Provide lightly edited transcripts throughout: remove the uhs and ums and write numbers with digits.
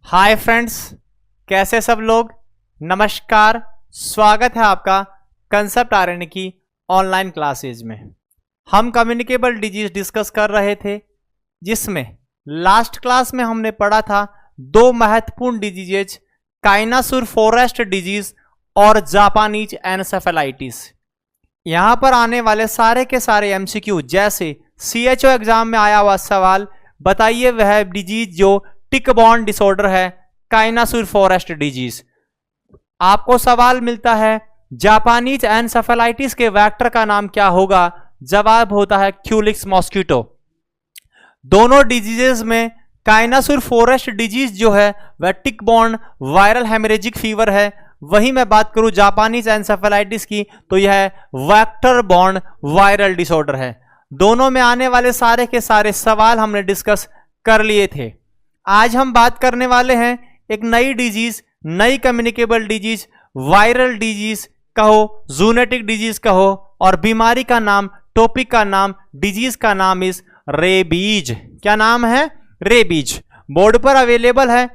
Hi friends, कैसे सब लोग। नमस्कार, स्वागत है आपका कंसेप्ट आरएनए की ऑनलाइन क्लासेज में। हम कम्युनिकेबल डिजीज डिस्कस कर रहे थे, जिसमें लास्ट क्लास में हमने पढ़ा था दो महत्वपूर्ण डिजीजेज, काइनासुर फॉरेस्ट डिजीज और जापानीज एनसेफेलाइटिस। यहां पर आने वाले सारे के सारे एमसीक्यू, जैसे सीएचओ एग्जाम में आया हुआ सवाल, बताइए वह डिजीज जो टिक बॉर्न डिसऑर्डर है, काइनासुर फॉरेस्ट डिजीज। आपको सवाल मिलता है जापानीज एनसेफेलाइटिस के वेक्टर का नाम क्या होगा। जवाब होता है क्यूलिक्स मॉस्किटो। दोनों डिजीजेस में काइनासुर फॉरेस्ट डिजीज जो है वह टिक बॉर्न वायरल हेमरेजिक फीवर है। वही मैं बात करूं जापानीज एनसेफेलाइटिस की, तो यह वेक्टर बॉर्न वायरल डिसऑर्डर है। दोनों में आने वाले सारे के सारे सवाल हमने डिस्कस कर लिए थे। आज हम बात करने वाले हैं एक नई डिजीज, नई कम्युनिकेबल डिजीज, वायरल डिजीज कहो, जूनेटिक डिजीज कहो, और बीमारी का नाम, टॉपिक का नाम, डिजीज का नाम इस रेबीज। क्या नाम है? रेबीज। बोर्ड पर अवेलेबल है।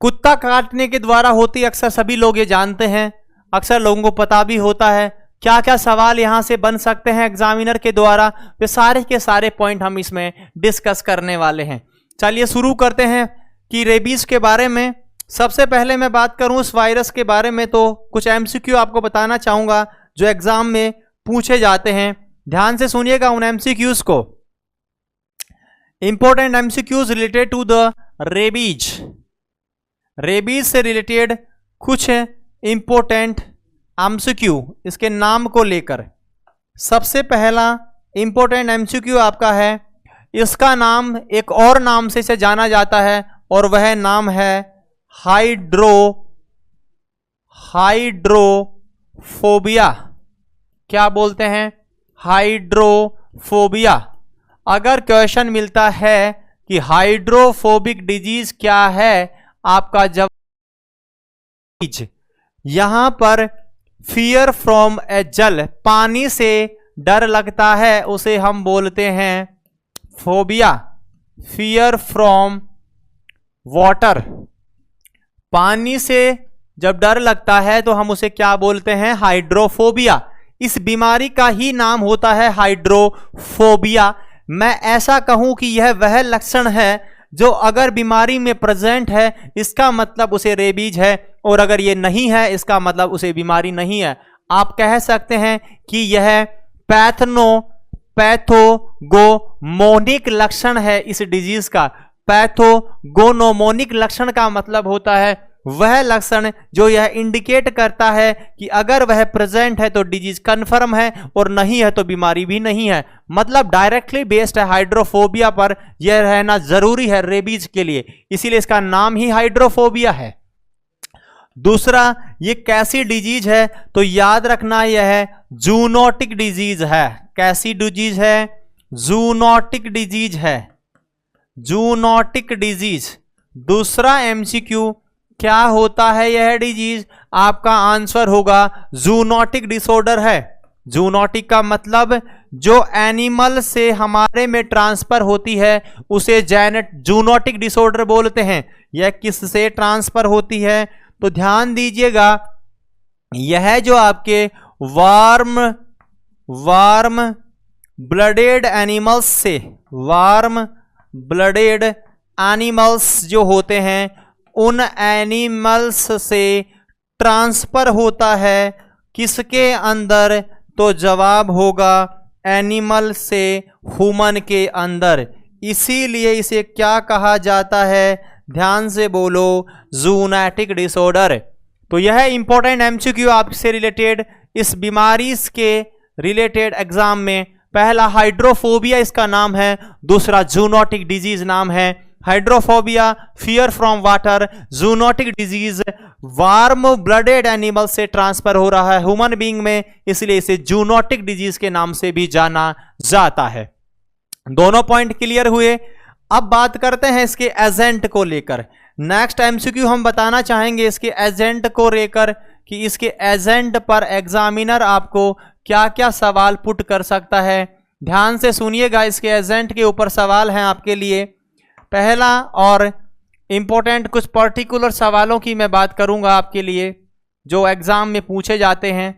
कुत्ता काटने के द्वारा होती, अक्सर सभी लोग ये जानते हैं, अक्सर लोगों को पता भी होता है। क्या क्या सवाल यहां से बन सकते हैं एग्जामिनर के द्वारा, वे सारे के सारे पॉइंट हम इसमें डिस्कस करने वाले हैं। चलिए शुरू करते हैं कि रेबीज के बारे में। सबसे पहले मैं बात करूं इस वायरस के बारे में, तो कुछ एमसीक्यू आपको बताना चाहूंगा जो एग्जाम में पूछे जाते हैं। ध्यान से सुनिएगा उन एमसीक्यूज को। Important MCQs related to the rabies. Rabies से रिलेटेड कुछ इंपॉर्टेंट एमसीक्यू इसके नाम को लेकर। सबसे पहला इंपॉर्टेंट एमसीक्यू आपका है, इसका नाम एक और नाम से इसे जाना जाता है और वह नाम है हाइड्रोफोबिया। क्या बोलते हैं? हाइड्रोफोबिया। अगर क्वेश्चन मिलता है कि हाइड्रोफोबिक डिजीज क्या है, आपका जवाब यहां पर फियर फ्रॉम ए जल, पानी से डर लगता है, उसे हम बोलते हैं फोबिया। फियर फ्रॉम वाटर, पानी से जब डर लगता है तो हम उसे क्या बोलते हैं? हाइड्रोफोबिया। इस बीमारी का ही नाम होता है हाइड्रोफोबिया। मैं ऐसा कहूं कि यह वह लक्षण है जो अगर बीमारी में प्रेजेंट है, इसका मतलब उसे रेबीज है, और अगर ये नहीं है, इसका मतलब उसे बीमारी नहीं है। आप कह सकते हैं कि यह पैथोगोनोमोनिक लक्षण है इस डिजीज का। पैथोगोनोमोनिक लक्षण का मतलब होता है वह लक्षण जो यह इंडिकेट करता है कि अगर वह प्रेजेंट है तो डिजीज कंफर्म है, और नहीं है तो बीमारी भी नहीं है। मतलब डायरेक्टली बेस्ड है हाइड्रोफोबिया पर, यह रहना जरूरी है रेबीज के लिए, इसीलिए इसका नाम ही हाइड्रोफोबिया है। दूसरा, ये कैसी डिजीज है? तो याद रखना यह जूनोटिक डिजीज है। कैसी डिजीज है? जूनोटिक डिजीज है। Zoonotic disease. दूसरा एमसीक्यू, क्या होता है यह डिजीज? आपका आंसर होगा जूनोटिक डिसऑर्डर है। जूनोटिक का मतलब जो एनिमल से हमारे में ट्रांसफर होती है उसे जूनोटिक डिसऑर्डर बोलते हैं। यह किससे ट्रांसफर होती है? तो ध्यान दीजिएगा, यह जो आपके वार्म ब्लडेड एनिमल्स से, वार्म ब्लडेड एनिमल्स जो होते हैं, उन एनिमल्स से ट्रांसफर होता है। किसके अंदर? तो जवाब होगा एनिमल से ह्यूमन के अंदर। इसीलिए इसे क्या कहा जाता है? ध्यान से बोलो, जूनोटिक डिसऑर्डर। तो यह इंपॉर्टेंट एमसीक्यू आपसे रिलेटेड, इस बीमारी के रिलेटेड एग्जाम में। पहला हाइड्रोफोबिया इसका नाम है, दूसरा जूनोटिक डिजीज नाम है। Hydrophobia fear from water, zoonotic disease warm blooded animal से ट्रांसफर हो रहा है ह्यूमन बीइंग में, इसलिए इसे जूनोटिक डिजीज के नाम से भी जाना जाता है। दोनों पॉइंट क्लियर हुए। अब बात करते हैं इसके एजेंट को लेकर। नेक्स्ट एमसीक्यू हम बताना चाहेंगे इसके एजेंट को लेकर कि इसके एजेंट पर एग्जामिनर आपको क्या क्या सवाल पुट कर सकता है। ध्यान से सुनिएगा, इसके एजेंट के ऊपर सवाल हैं आपके लिए। पहला और इंपॉर्टेंट कुछ पर्टिकुलर सवालों की मैं बात करूंगा आपके लिए जो एग्जाम में पूछे जाते हैं।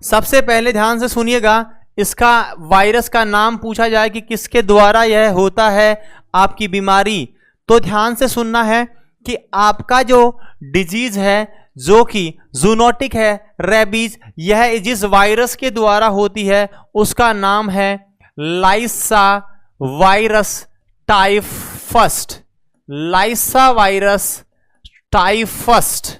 सबसे पहले ध्यान से सुनिएगा, इसका वायरस का नाम पूछा जाए कि किसके द्वारा यह होता है आपकी बीमारी, तो ध्यान से सुनना है कि आपका जो डिजीज है जो कि जूनोटिक है, रेबीज, यह जिस वायरस के द्वारा होती है उसका नाम है लाइसा वायरस टाइफस्ट। लाइसा वायरस टाइफस्ट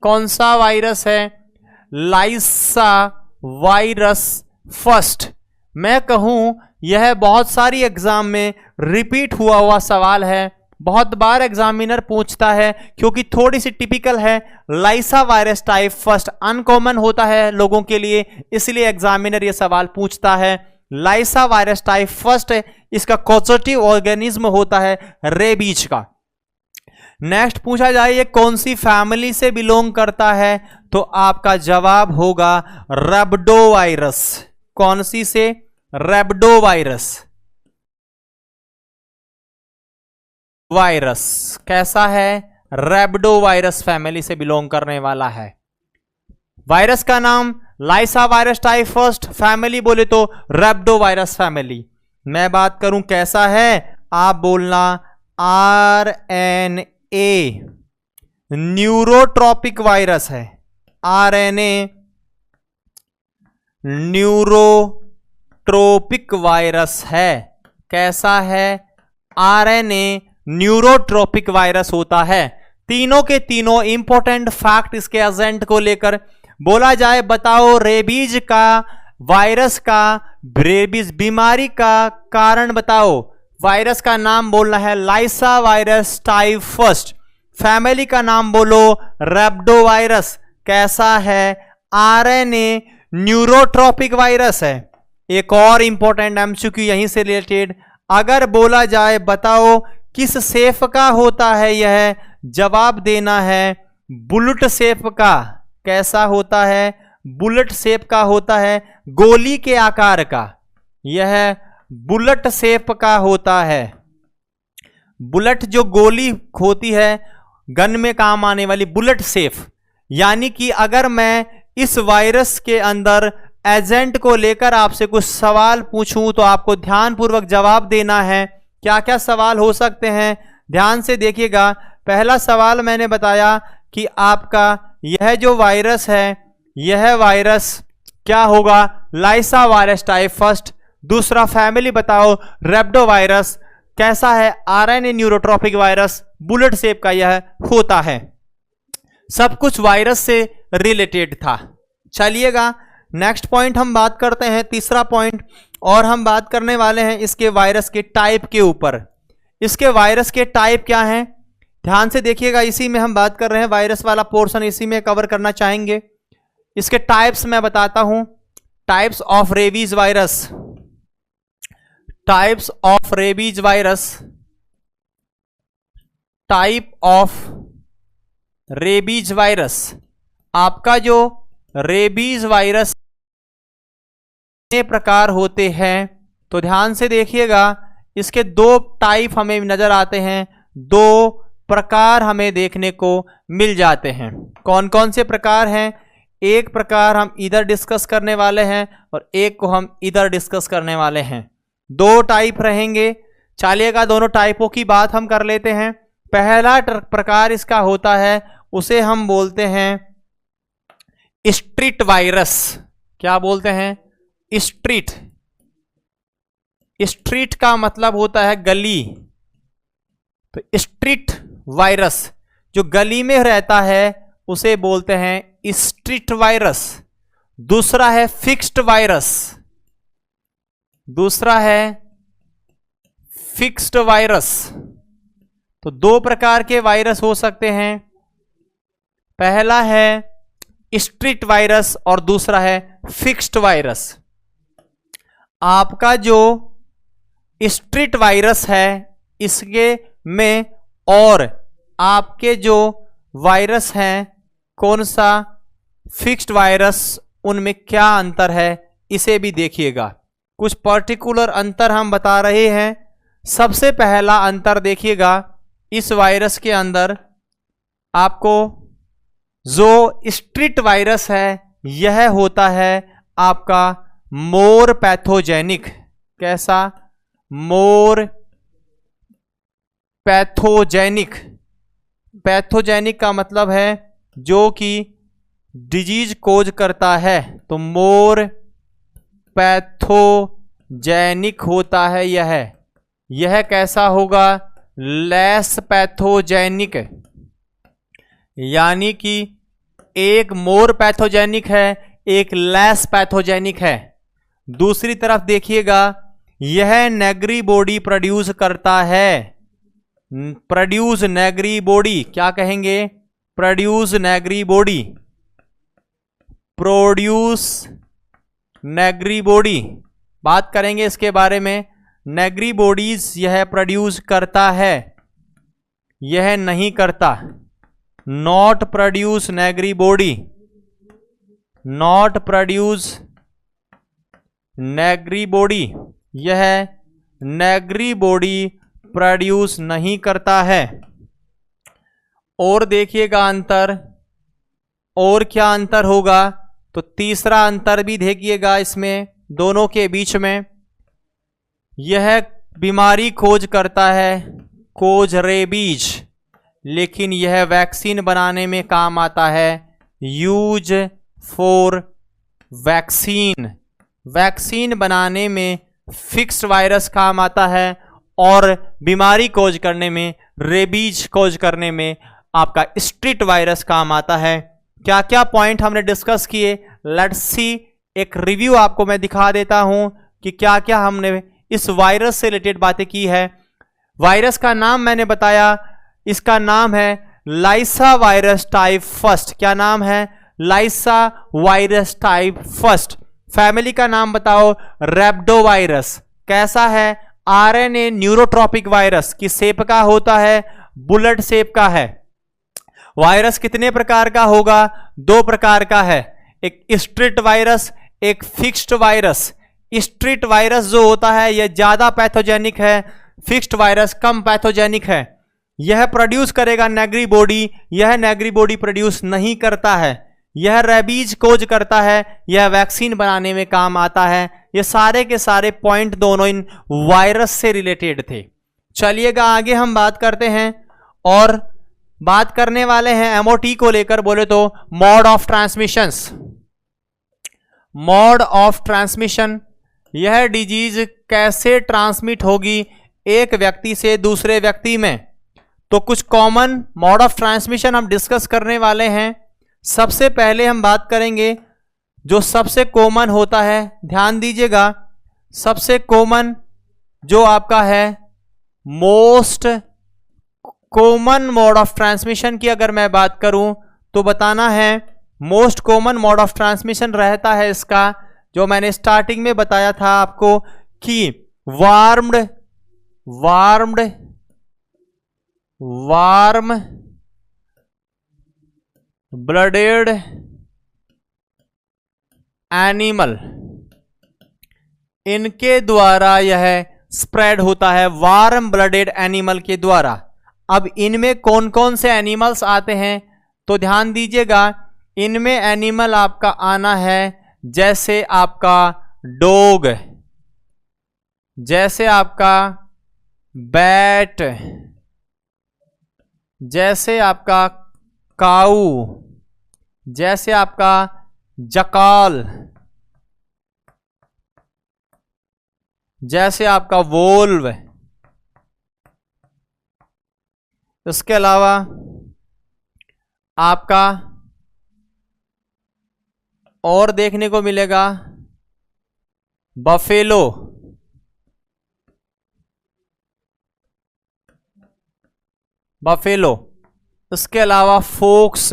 कौन सा वायरस है? Lyssa virus first. मैं कहूं यह बहुत सारी एग्जाम में रिपीट हुआ सवाल है, बहुत बार एग्जामिनर पूछता है क्योंकि थोड़ी सी टिपिकल है। Lyssa virus type first uncommon होता है लोगों के लिए, इसलिए एग्जामिनर ये सवाल पूछता है। लाइसा वायरस टाइप फर्स्ट इसका कॉजेटिव ऑर्गेनिज्म होता है रेबीज का। नेक्स्ट पूछा जाए ये कौन सी फैमिली से बिलोंग करता है, तो आपका जवाब होगा रेब्डोवायरस। कौन सी से? रेब्डोवायरस। वायरस कैसा है? रेब्डोवायरस फैमिली से बिलोंग करने वाला है। वायरस का नाम लाइसा वायरस टाइप फर्स्ट, फैमिली बोले तो रेब्डोवायरस फैमिली। मैं बात करूं कैसा है, आप बोलना RNA न्यूरोट्रॉपिक वायरस है। RNA न्यूरोट्रोपिक वायरस है। कैसा है? RNA न्यूरोट्रोपिक वायरस होता है। तीनों के तीनों इंपॉर्टेंट फैक्ट इसके एजेंट को लेकर बोला जाए, बताओ रेबीज का वायरस का, रेबीज बीमारी का कारण बताओ। वायरस का नाम बोलना है Lyssa virus type first, family का नाम बोलो रेब्डोवायरस। कैसा है? RNA न्यूरोट्रॉपिक वायरस है। एक और इंपॉर्टेंट एमसीक्यू यहीं से रिलेटेड, अगर बोला जाए बताओ किस शेप का होता है यह, जवाब देना है बुलेट शेप का। कैसा होता है? बुलेट शेप का होता है, गोली के आकार का। यह बुलेट शेप का होता है। बुलेट जो गोली होती है गन में काम आने वाली, बुलेट शेप। यानी कि अगर मैं इस वायरस के अंदर एजेंट को लेकर आपसे कुछ सवाल पूछूं तो आपको ध्यानपूर्वक जवाब देना है। क्या क्या सवाल हो सकते हैं ध्यान से देखिएगा। पहला सवाल मैंने बताया कि आपका यह जो वायरस है, यह वायरस क्या होगा? Lyssa virus type first. दूसरा फैमिली बताओ रेब्डोवायरस। कैसा है? RNA neurotropic virus, bullet shape का यह होता है। सब कुछ वायरस से रिलेटेड था। चलिएगा नेक्स्ट पॉइंट हम बात करते हैं, तीसरा पॉइंट, और हम बात करने वाले हैं इसके वायरस के टाइप के ऊपर। इसके वायरस के टाइप क्या हैं ध्यान से देखिएगा, इसी में हम बात कर रहे हैं, वायरस वाला पोर्शन इसी में कवर करना चाहेंगे। इसके टाइप्स मैं बताता हूं। Types of rabies virus, types of rabies virus, type of rabies virus. आपका जो रेबीज वायरस प्रकार होते हैं, तो ध्यान से देखिएगा, इसके दो टाइप हमें नजर आते हैं, दो प्रकार हमें देखने को मिल जाते हैं। कौन कौन से प्रकार हैं? एक प्रकार हम इधर डिस्कस करने वाले हैं और एक को हम इधर डिस्कस करने वाले हैं। दो टाइप रहेंगे। चलिएगा दोनों टाइपों की बात हम कर लेते हैं। पहला प्रकार इसका होता है, उसे हम बोलते हैं स्ट्रीट वायरस। क्या बोलते हैं? स्ट्रीट। स्ट्रीट का मतलब होता है गली, तो स्ट्रीट वायरस जो गली में रहता है उसे बोलते हैं स्ट्रीट वायरस। दूसरा है फिक्स्ड वायरस, दूसरा है फिक्स्ड वायरस। तो दो प्रकार के वायरस हो सकते हैं, पहला है स्ट्रीट वायरस और दूसरा है फिक्स्ड वायरस। आपका जो स्ट्रीट वायरस है इसके में और आपके जो वायरस हैं कौन सा फिक्स्ड वायरस, उनमें क्या अंतर है इसे भी देखिएगा। कुछ पर्टिकुलर अंतर हम बता रहे हैं। सबसे पहला अंतर देखिएगा, इस वायरस के अंदर आपको जो स्ट्रीट वायरस है यह होता है आपका मोर पैथोजेनिक। कैसा? मोर पैथोजेनिक। पैथोजेनिक का मतलब है जो कि डिजीज कोज करता है, तो मोर पैथोजेनिक होता है यह कैसा होगा? Less pathogenic. यानी कि एक मोर पैथोजेनिक है, एक लेस पैथोजेनिक है। दूसरी तरफ देखिएगा, यह नेगरी बॉडी प्रोड्यूस करता है। प्रोड्यूस नेगरी बॉडी, क्या कहेंगे? Produce Negri body, produce Negri body. बात करेंगे इसके बारे में। नेगरी बॉडीज यह प्रोड्यूस करता है, यह नहीं करता। Not produce Negri body, not produce Negri body, यह नेगरी बॉडी प्रोड्यूस नहीं करता है। और देखिएगा अंतर, और क्या अंतर होगा? तो तीसरा अंतर भी देखिएगा इसमें दोनों के बीच में। यह बीमारी खोज करता है, खोज रेबीज, लेकिन यह वैक्सीन बनाने में काम आता है। यूज फॉर वैक्सीन, वैक्सीन बनाने में फिक्स्ड वायरस काम आता है और बीमारी खोज करने में, रेबीज खोज करने में आपका स्ट्रीट वायरस काम आता है। क्या क्या पॉइंट हमने डिस्कस किए, लेट्स सी। एक रिव्यू आपको मैं दिखा देता हूं कि क्या क्या हमने इस वायरस से रिलेटेड बातें की है। वायरस का नाम मैंने बताया, इसका नाम है लाइसा वायरस टाइप फर्स्ट। क्या नाम है? Lyssa virus type first. Family का नाम बताओ? रैप्डोवायरस। कैसा है? RNA neurotropic virus. किस शेप का होता है? बुलेट शेप का है। वायरस कितने प्रकार का होगा? 2 प्रकार का है, एक स्ट्रीट वायरस, एक फिक्स्ड वायरस। स्ट्रीट वायरस जो होता है यह ज्यादा पैथोजेनिक है, फिक्स्ड वायरस कम पैथोजेनिक है। यह प्रोड्यूस करेगा नेगरी बॉडी, यह नेगरी बॉडी प्रोड्यूस नहीं करता है। यह रेबीज खोज करता है, यह वैक्सीन बनाने में काम आता है। ये सारे के सारे पॉइंट दोनों इन वायरस से रिलेटेड थे। चलिएगा आगे हम बात करते हैं, और बात करने वाले हैं एमओटी को लेकर। बोले तो mode of transmissions. Mode of transmission, यह डिजीज कैसे ट्रांसमिट होगी एक व्यक्ति से दूसरे व्यक्ति में। तो कुछ कॉमन मोड ऑफ ट्रांसमिशन हम डिस्कस करने वाले हैं। सबसे पहले हम बात करेंगे जो सबसे कॉमन होता है, ध्यान दीजिएगा। सबसे कॉमन जो आपका है, most common mode of transmission की अगर मैं बात करूं तो बताना है, most common mode of transmission रहता है इसका, जो मैंने स्टार्टिंग में बताया था आपको कि वार्म ब्लडेड एनिमल, इनके द्वारा यह स्प्रेड होता है, वार्म ब्लडेड एनिमल के द्वारा। अब इनमें कौन कौन से एनिमल्स आते हैं तो ध्यान दीजिएगा। इनमें एनिमल आपका आना है जैसे आपका डॉग, जैसे आपका बैट, जैसे आपका काऊ, जैसे आपका जकाल, जैसे आपका वोल्व। इसके अलावा आपका और देखने को मिलेगा बफेलो, बफेलो। इसके अलावा फोक्स,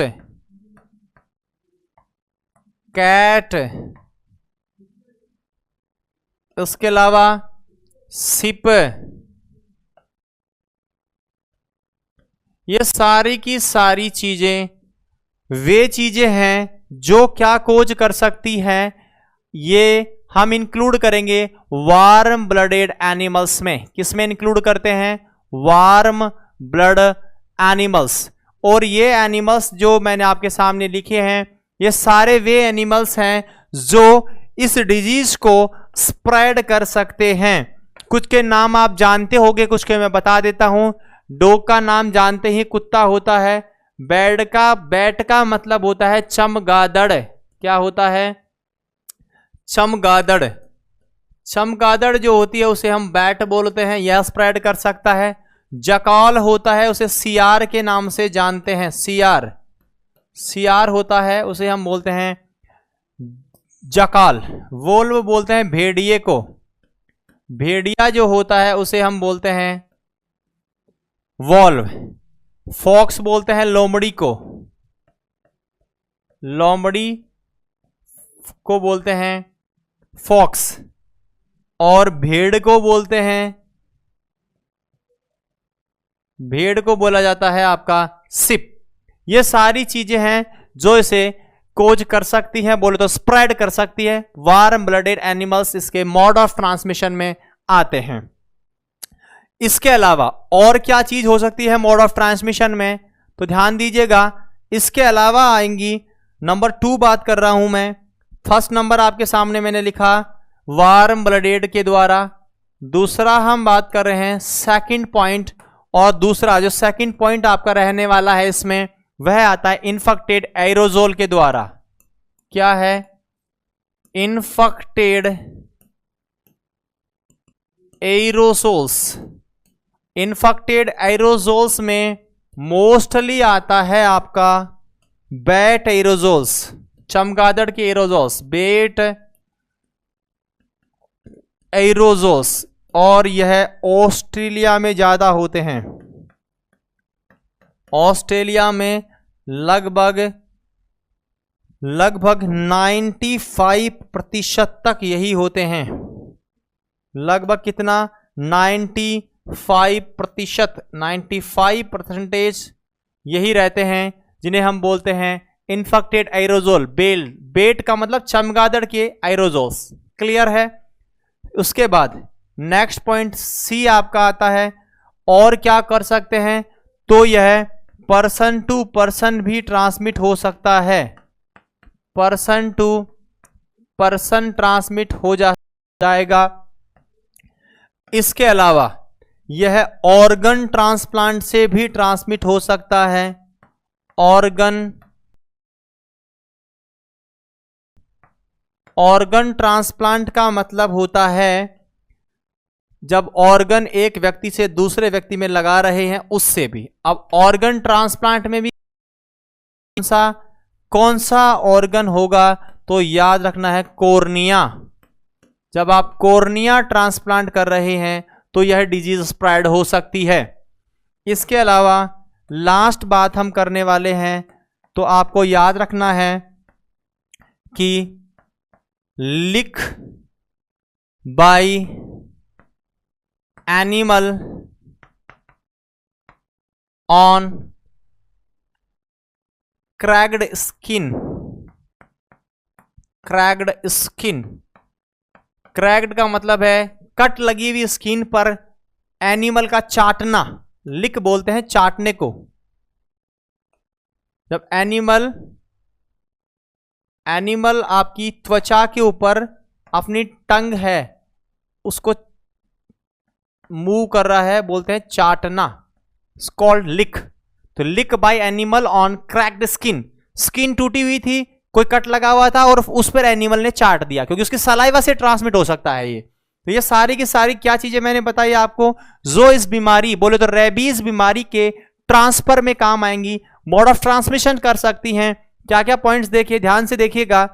कैट, इसके अलावा सिप। ये सारी की सारी चीजें वे चीजें हैं जो क्या खोज कर सकती हैं, ये हम इंक्लूड करेंगे वार्म ब्लडेड एनिमल्स में। किस में इंक्लूड करते हैं? Warm blood animals. और ये एनिमल्स जो मैंने आपके सामने लिखे हैं, ये सारे वे एनिमल्स हैं जो इस डिजीज को स्प्रेड कर सकते हैं। कुछ के नाम आप जानते होंगे, कुछ के मैं बता देता हूं। डॉग का नाम जानते ही, कुत्ता होता है। बैट का मतलब होता है चमगादड़। क्या होता है? चमगादड़। चमगादड़ जो होती है उसे हम बैट बोलते हैं, यह स्प्रेड कर सकता है। जकाल होता है, उसे सियार के नाम से जानते हैं। सियार होता है, उसे हम बोलते हैं जकाल। वोल्व बोलते हैं भेड़िए को। भेड़िया जो होता है उसे हम बोलते हैं वॉल्व। फॉक्स बोलते हैं लोमड़ी को। लोमड़ी को बोलते हैं फॉक्स। और भेड़ को बोलते हैं, भेड़ को बोला जाता है आपका सिप। ये सारी चीजें हैं जो इसे कोज कर सकती हैं, बोले तो स्प्रेड कर सकती है। वार्म ब्लडेड एनिमल्स इसके मोड ऑफ ट्रांसमिशन में आते हैं। इसके अलावा और क्या चीज हो सकती है मोड ऑफ ट्रांसमिशन में, तो ध्यान दीजिएगा। इसके अलावा आएंगी, नंबर 2 बात कर रहा हूं मैं। फर्स्ट नंबर आपके सामने मैंने लिखा वार्म ब्लडेड के द्वारा। दूसरा हम बात कर रहे हैं सेकंड पॉइंट, और दूसरा जो सेकंड पॉइंट आपका रहने वाला है इसमें, वह आता है इन्फेक्टेड एरोजोल के द्वारा। क्या है? Infected aerosols. इन्फेक्टेड एरोजोल्स में मोस्टली आता है आपका बैट एरोजोल्स, चमगादड़ के एरोजोल्स, बैट एरोजोल्स। और यह ऑस्ट्रेलिया में ज्यादा होते हैं। ऑस्ट्रेलिया में लगभग 95% तक यही होते हैं। लगभग कितना? 95% यही रहते हैं, जिन्हें हम बोलते हैं इन्फेक्टेड एरोजोल। बेट का मतलब चमगादड़ के एरोजोल्स। क्लियर है? उसके बाद नेक्स्ट पॉइंट सी आपका आता है। और क्या कर सकते हैं? तो यह पर्सन टू पर्सन भी ट्रांसमिट हो सकता है। पर्सन टू पर्सन ट्रांसमिट हो जाएगा। इसके अलावा यह ऑर्गन ट्रांसप्लांट से भी ट्रांसमिट हो सकता है। ऑर्गन ट्रांसप्लांट का मतलब होता है जब ऑर्गन एक व्यक्ति से दूसरे व्यक्ति में लगा रहे हैं, उससे भी। अब ऑर्गन ट्रांसप्लांट में भी कौन सा ऑर्गन होगा, तो याद रखना है कॉर्निया। जब आप कॉर्निया ट्रांसप्लांट कर रहे हैं तो यह डिजीज स्प्रेड हो सकती है। इसके अलावा लास्ट बात हम करने वाले हैं, तो आपको याद रखना है कि lick by animal on cracked skin. Cracked skin, cracked का मतलब है कट लगी हुई स्किन पर एनिमल का चाटना। लिक बोलते हैं चाटने को। जब एनिमल आपकी त्वचा के ऊपर अपनी टंग है उसको मूव कर रहा है, बोलते हैं चाटना। It's called lick. तो lick by animal on cracked skin. Skin टूटी हुई थी, कोई कट लगा हुआ था और उस पर एनिमल ने चाट दिया, क्योंकि उसकी सलाइवा से ट्रांसमिट हो सकता है ये। तो ये सारी की सारी क्या चीजें मैंने बताई आपको, जो इस बीमारी, बोले तो रेबीज बीमारी के ट्रांसफर में काम आएंगी, मोड ऑफ ट्रांसमिशन कर सकती हैं। क्या क्या पॉइंट्स देखिए, ध्यान से देखिएगा।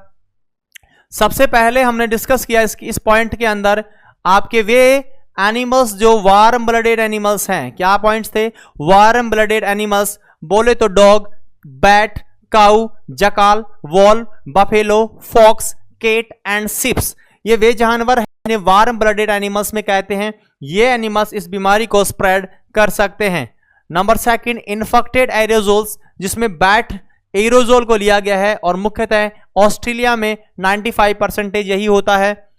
सबसे पहले हमने डिस्कस किया इस पॉइंट के अंदर आपके वे एनिमल्स जो वार्म ब्लडेड एनिमल्स हैं। क्या पॉइंट्स थे? वार्म ब्लडेड एनिमल्स बोले तो dog, bat, cow, jackal, wolf, buffalo, fox, cat and sheep. ये वे जानवर हैं वार्म ब्लडेड एनिमल्स में कहते हैं। ये एनिमल्स इस बीमारी को स्प्रेड कर सकते हैं। नंबर सेकंड, इन्फेक्टेड एरोजोल्स, जिसमें बैट एरोजोल को लिया गया है और मुख्यतः ऑस्ट्रेलिया में 95% यही होता है।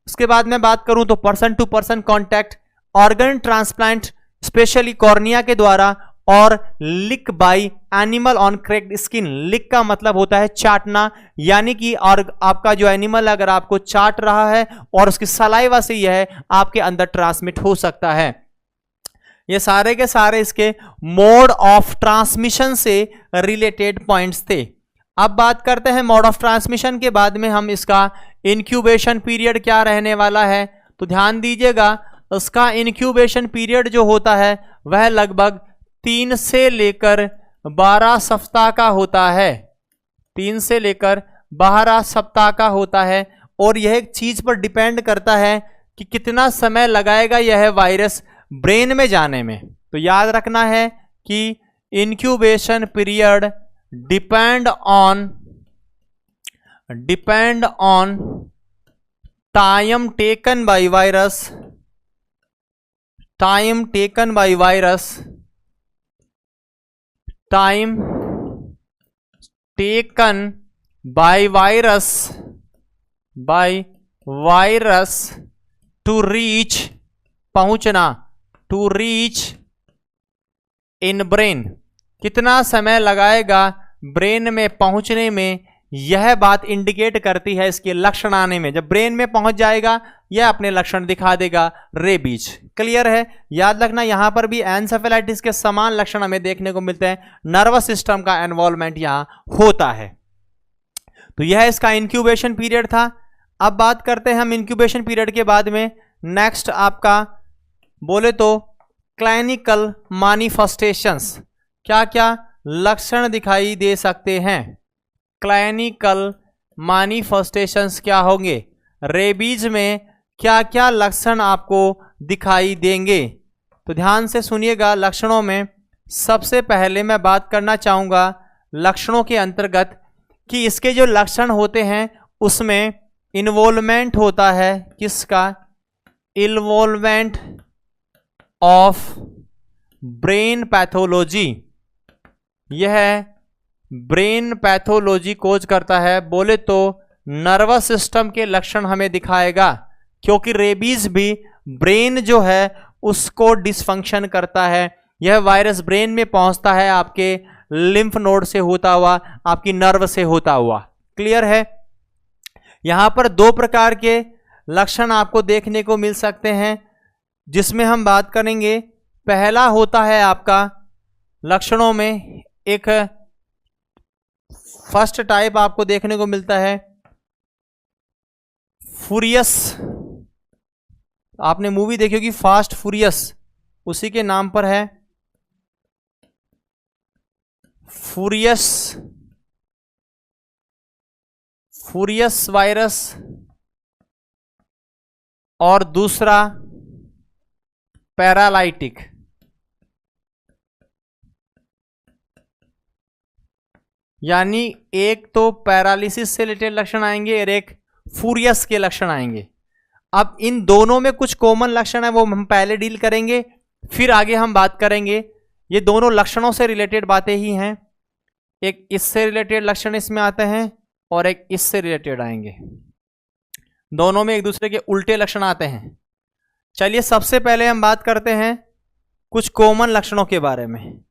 उसके बाद मैं बात करूं तो person to person contact, organ transplant specially cornea के द्वारा, और lick by animal on cracked skin. Lick का मतलब होता है चाटना, यानी कि और आपका जो एनिमल अगर आपको चाट रहा है और उसकी सलाइवा से यह आपके अंदर ट्रांसमिट हो सकता है। ये सारे के सारे इसके मोड ऑफ ट्रांसमिशन से रिलेटेड पॉइंट्स थे। अब बात करते हैं मोड ऑफ ट्रांसमिशन के बाद में हम इसका इंक्यूबेशन पीरियड क्या रहने वाला है। तो ध्यान दीजिएगा, उसका इंक्यूबेशन पीरियड जो होता है वह लगभग 3 से लेकर 12 सप्ताह का होता है। 3 से लेकर 12 सप्ताह का होता है और यह एक चीज पर डिपेंड करता है कि कितना समय लगाएगा यह वायरस ब्रेन में जाने में। तो याद रखना है कि incubation period depend on time taken by virus, time taken by virus to reach, पहुंचना, टू रीच इन ब्रेन। कितना समय लगाएगा ब्रेन में पहुंचने में, यह बात इंडिकेट करती है इसके लक्षण आने में। जब ब्रेन में पहुंच जाएगा यह अपने लक्षण दिखा देगा, रेबीज। क्लियर है? याद रखना यहां पर भी एन्सेफेलाइटिस के समान लक्षण हमें देखने को मिलते हैं, नर्वस सिस्टम का इन्वॉल्वमेंट यहां होता है। तो यह इसका इंक्यूबेशन पीरियड था। अब बात करते हैं हम इंक्यूबेशन पीरियड के बाद में नेक्स्ट आपका बोले तो क्लिनिकल मैनिफेस्टेशंस, क्या क्या लक्षण दिखाई दे सकते हैं। क्लिनिकल मैनिफेस्टेशंस क्या होंगे, रेबीज में क्या क्या लक्षण आपको दिखाई देंगे। तो ध्यान से सुनिएगा, लक्षणों में सबसे पहले मैं बात करना चाहूंगा लक्षणों के अंतर्गत कि इसके जो लक्षण होते हैं उसमें इन्वॉल्वमेंट होता है, किसका, इन्वॉल्वमेंट ऑफ ब्रेन पैथोलॉजी। यह ब्रेन पैथोलॉजी कोज करता है, बोले तो नर्वस सिस्टम के लक्षण हमें दिखाएगा, क्योंकि रेबीज भी ब्रेन जो है उसको डिसफंक्शन करता है। यह वायरस ब्रेन में पहुंचता है आपके लिम्फ नोड से होता हुआ, आपकी नर्व से होता हुआ। क्लियर है? यहां पर 2 प्रकार के लक्षण आपको देखने को मिल सकते हैं, जिसमें हम बात करेंगे। पहला होता है आपका लक्षणों में एक फर्स्ट टाइप आपको देखने को मिलता है फूरियस। आपने मूवी देखी होगी फास्ट फ्यूरियस, उसी के नाम पर है फूरियस वायरस। और दूसरा पैरालाइटिक। यानी एक तो पैरालिसिस से रिलेटेड लक्षण आएंगे और एक फूरियस के लक्षण आएंगे। अब इन दोनों में कुछ कॉमन लक्षण है, वो हम पहले डील करेंगे, फिर आगे हम बात करेंगे। ये दोनों लक्षणों से रिलेटेड बातें ही हैं, एक इससे रिलेटेड लक्षण इसमें आते हैं और एक इससे रिलेटेड आएंगे। दोनों में एक दूसरे के उल्टे लक्षण आते हैं। चलिए सबसे पहले हम बात करते हैं कुछ कॉमन लक्षणों के बारे में।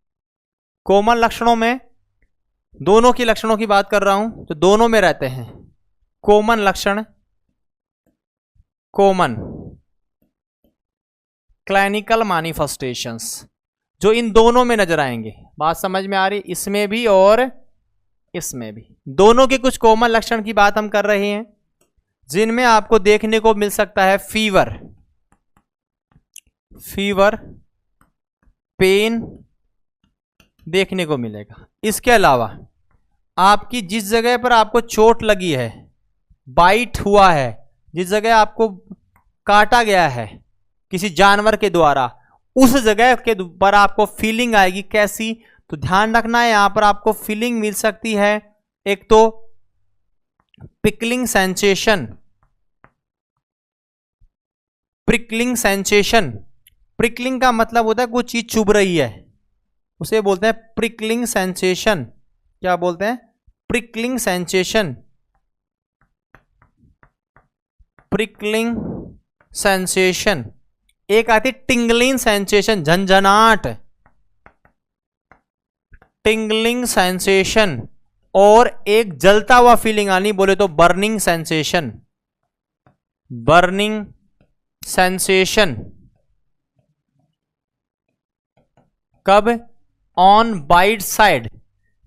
कॉमन लक्षणों में दोनों की लक्षणों की बात कर रहा हूं, तो दोनों में रहते हैं कॉमन लक्षण, कॉमन क्लिनिकल मैनिफेस्टेशंस, जो इन दोनों में नजर आएंगे। बात समझ में आ रही? इसमें भी और इसमें भी दोनों के कुछ कॉमन लक्षण की बात हम कर रहे हैं, जिनमें आपको देखने को मिल सकता है फीवर, पेन देखने को मिलेगा। इसके अलावा आपकी जिस जगह पर आपको चोट लगी है, बाइट हुआ है, जिस जगह आपको काटा गया है किसी जानवर के द्वारा, उस जगह के पर आपको फीलिंग आएगी। कैसी? तो ध्यान रखना है, यहां पर आपको फीलिंग मिल सकती है एक तो प्रिकलिंग सेंसेशन, प्रिकलिंग का मतलब होता है कोई चीज चुभ रही है, उसे बोलते हैं प्रिकलिंग सेंसेशन। क्या बोलते हैं? Prickling sensation. एक आती टिंगलिंग सेंसेशन, झंझनाट। टिंगलिंग सेंसेशन और एक जलता हुआ फीलिंग आनी, बोले तो बर्निंग सेंसेशन, बर्निंग सेंसेशन। कब? ऑन बाइट साइड,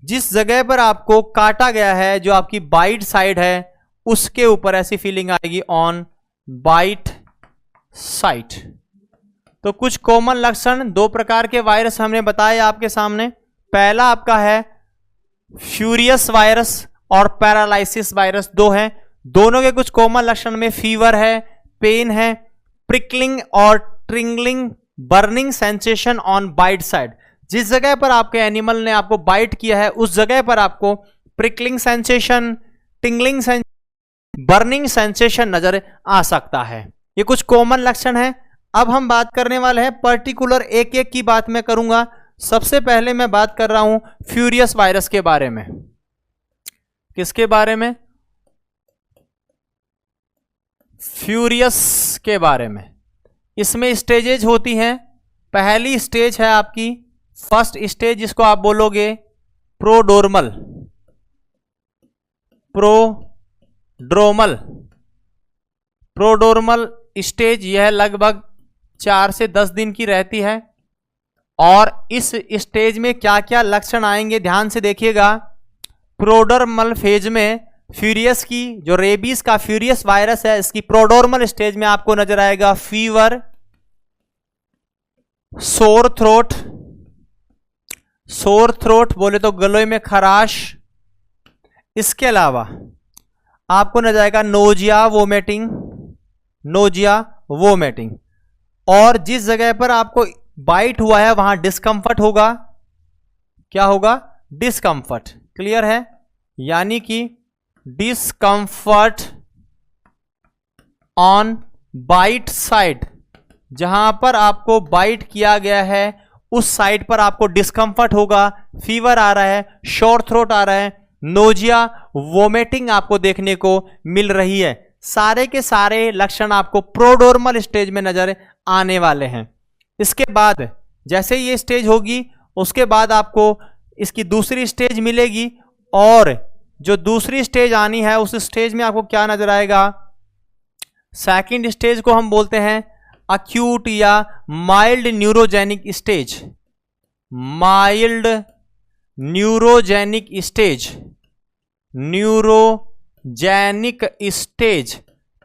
जिस जगह पर आपको काटा गया है, जो आपकी बाइट साइड है, उसके ऊपर ऐसी फीलिंग आएगी, ऑन बाइट साइट। तो कुछ कॉमन लक्षण, दो प्रकार के वायरस हमने बताए आपके सामने। पहला आपका है फ्यूरियस वायरस और पैरालाइसिस वायरस, दो हैं। दोनों के कुछ कॉमन लक्षण में फीवर है, पेन है, प्रिकलिंग और tingling, burning sensation on bite side. जिस जगह पर आपके एनिमल ने आपको बाइट किया है उस जगह पर आपको prickling sensation, tingling sensation, burning sensation नजर आ सकता है। ये कुछ कॉमन लक्षण है। अब हम बात करने वाले हैं पर्टिकुलर, एक एक की बात मैं करूंगा। सबसे पहले मैं बात कर रहा हूं फ्यूरियस वायरस के बारे में। किसके बारे में? फ्यूरियस के बारे में। इसमें स्टेजेज होती हैं। पहली स्टेज है आपकी फर्स्ट स्टेज, जिसको आप बोलोगे प्रोड्रोमल, प्रोड्रोमल स्टेज। यह लगभग 4 से 10 दिन की रहती है। और इस स्टेज में क्या क्या लक्षण आएंगे ध्यान से देखिएगा। प्रोड्रोमल फेज में फ्यूरियस की, जो रेबीज का फ्यूरियस वायरस है, इसकी प्रोड्रोमल स्टेज में आपको नजर आएगा फीवर, सोर थ्रोट बोले तो गले में खराश। इसके अलावा आपको नजर आएगा नोजिया वोमिटिंग। और जिस जगह पर आपको बाइट हुआ है वहां डिस्कंफर्ट होगा। क्या होगा? डिस्कंफर्ट। क्लियर है? यानी कि डिस्कंफर्ट ऑन बाइट साइड, जहां पर आपको बाइट किया गया है उस साइड पर आपको डिस्कंफर्ट होगा, फीवर आ रहा है, शोर थ्रोट आ रहा है, नोजिया, वोमिटिंग आपको देखने को मिल रही है। सारे के सारे लक्षण आपको प्रोड्रोमल स्टेज में नजर आने वाले हैं। इसके बाद जैसे ये स्टेज होगी उसके बाद आपको इसकी दूसरी स्टेज मिलेगी, और जो दूसरी स्टेज आनी है उस स्टेज में आपको क्या नजर आएगा? सेकंड स्टेज को हम बोलते हैं अक्यूट या माइल्ड न्यूरोजेनिक स्टेज।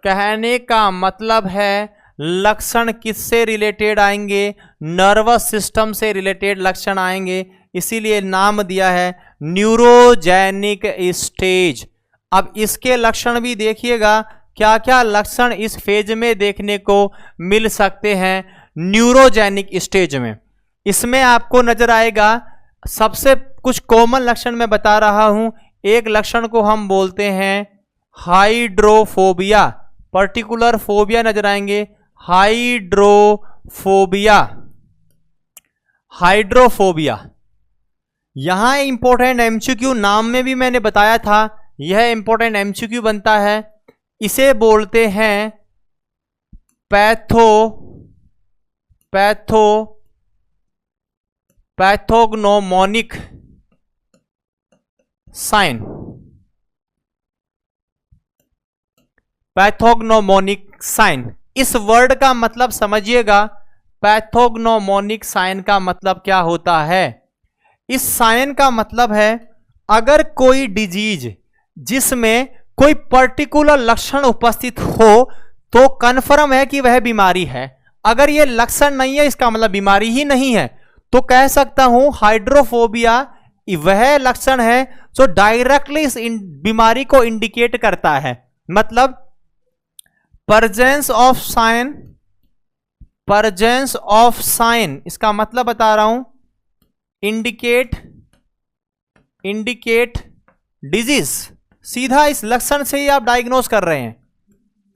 कहने का मतलब है लक्षण किससे रिलेटेड आएंगे? नर्वस सिस्टम से रिलेटेड लक्षण आएंगे, इसीलिए नाम दिया है न्यूरोजेनिक स्टेज। अब इसके लक्षण भी देखिएगा, क्या क्या लक्षण इस फेज में देखने को मिल सकते हैं न्यूरोजेनिक स्टेज में। इसमें आपको नजर आएगा, सबसे कुछ कॉमन लक्षण मैं बता रहा हूं। एक लक्षण को हम बोलते हैं हाइड्रोफोबिया, पर्टिकुलर फोबिया नजर आएंगे, हाइड्रोफोबिया। यहां इंपॉर्टेंट एमसीक्यू, नाम में भी मैंने बताया था, यह इंपॉर्टेंट एमसीक्यू बनता है। इसे बोलते हैं पैथोग्नोमोनिक साइन। पैथोग्नोमोनिक साइन, इस वर्ड का मतलब समझिएगा। पैथोग्नोमोनिक साइन का मतलब क्या होता है? इस साइन का मतलब है अगर कोई डिजीज जिसमें कोई पर्टिकुलर लक्षण उपस्थित हो तो कन्फर्म है कि वह बीमारी है। अगर यह लक्षण नहीं है इसका मतलब बीमारी ही नहीं है। तो कह सकता हूं हाइड्रोफोबिया वह लक्षण है जो डायरेक्टली इस बीमारी को इंडिकेट करता है। मतलब परजेंस ऑफ साइन, इसका मतलब बता रहा हूं, इंडिकेट डिजीज, सीधा इस लक्षण से ही आप डायग्नोज कर रहे हैं।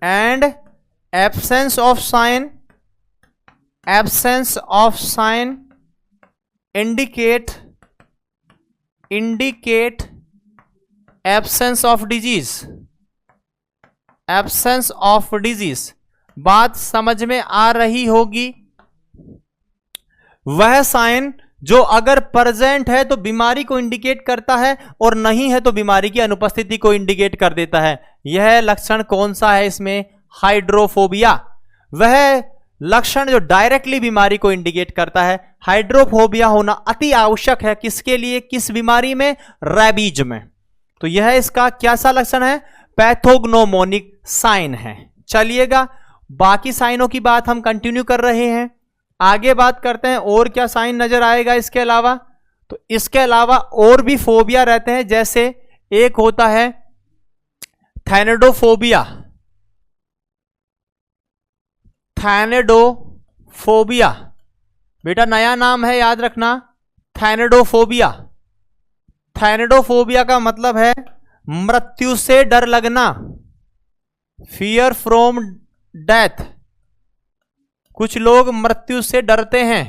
And absence of sine indicate absence of disease. बात समझ में आ रही होगी। वह साइन जो अगर प्रेजेंट है तो बीमारी को इंडिकेट करता है और नहीं है तो बीमारी की अनुपस्थिति को इंडिकेट कर देता है। यह लक्षण कौन सा है इसमें? हाइड्रोफोबिया। वह लक्षण जो डायरेक्टली बीमारी को इंडिकेट करता है। हाइड्रोफोबिया होना अति आवश्यक है किसके लिए? किस बीमारी में? रेबीज में। तो यह इसका क्या सा लक्षण है? पैथोग्नोमोनिक साइन है। चलिएगा बाकी साइनों की बात हम कंटिन्यू कर रहे हैं, आगे बात करते हैं और क्या साइन नजर आएगा इसके अलावा। तो इसके अलावा और भी फोबिया रहते हैं, जैसे एक होता है थैनेडोफोबिया। थैनेडोफोबिया बेटा नया नाम है, याद रखना, थैनेडोफोबिया। थैनेडोफोबिया का मतलब है मृत्यु से डर लगना, फियर फ्रॉम डेथ। कुछ लोग मृत्यु से डरते हैं,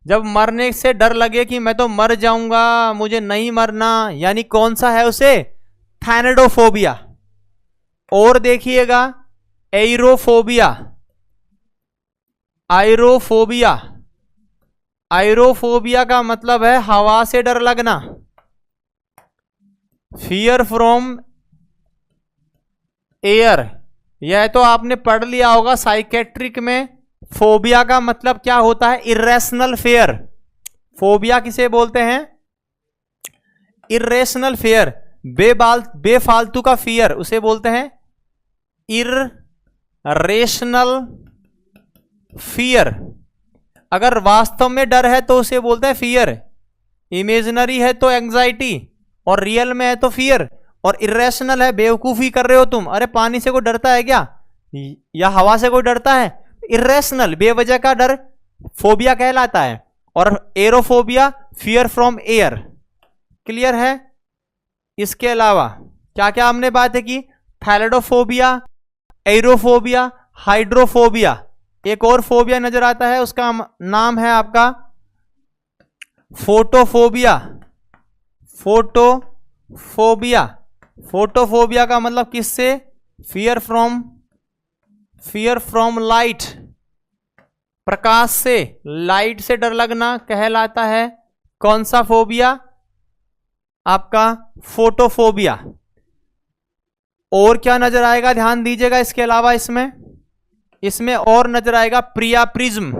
जब मरने से डर लगे कि मैं तो मर जाऊंगा, मुझे नहीं मरना, यानी कौन सा है उसे? थैनेडोफोबिया। और देखिएगा एरोफोबिया। आयरोफोबिया। आयरोफोबिया का मतलब है हवा से डर लगना, फियर फ्रॉम एयर। यह तो आपने पढ़ लिया होगा साइकेट्रिक में। फोबिया का मतलब क्या होता है? Irrational fair. फोबिया किसे बोलते हैं? इरेशनल फेयर, बेफालतू का फियर, उसे बोलते हैं इरेशनल फियर। अगर वास्तव में डर है तो उसे बोलते हैं फियर, इमेजिनरी है तो एंजाइटी, और रियल में है तो फियर। और इरेशनल है, बेवकूफी कर रहे हो तुम, अरे पानी से कोई डरता है क्या, या हवा से कोई डरता है? इरेशनल, बेवजह का डर फोबिया कहलाता है। और aerophobia, fear from air. Clear है? इसके अलावा क्या क्या हमने बातें की? थैलेडोफोबिया, एरोफोबिया, हाइड्रोफोबिया। एक और फोबिया नजर आता है, उसका नाम है आपका फोटोफोबिया। फोटोफोबिया। फोटोफोबिया का मतलब किससे? फियर फ्रॉम लाइट, प्रकाश से, लाइट से डर लगना कहलाता है कौन सा फोबिया? आपका फोटोफोबिया। और क्या नजर आएगा, ध्यान दीजिएगा इसके अलावा इसमें और नजर आएगा प्रियाप्रिज्म।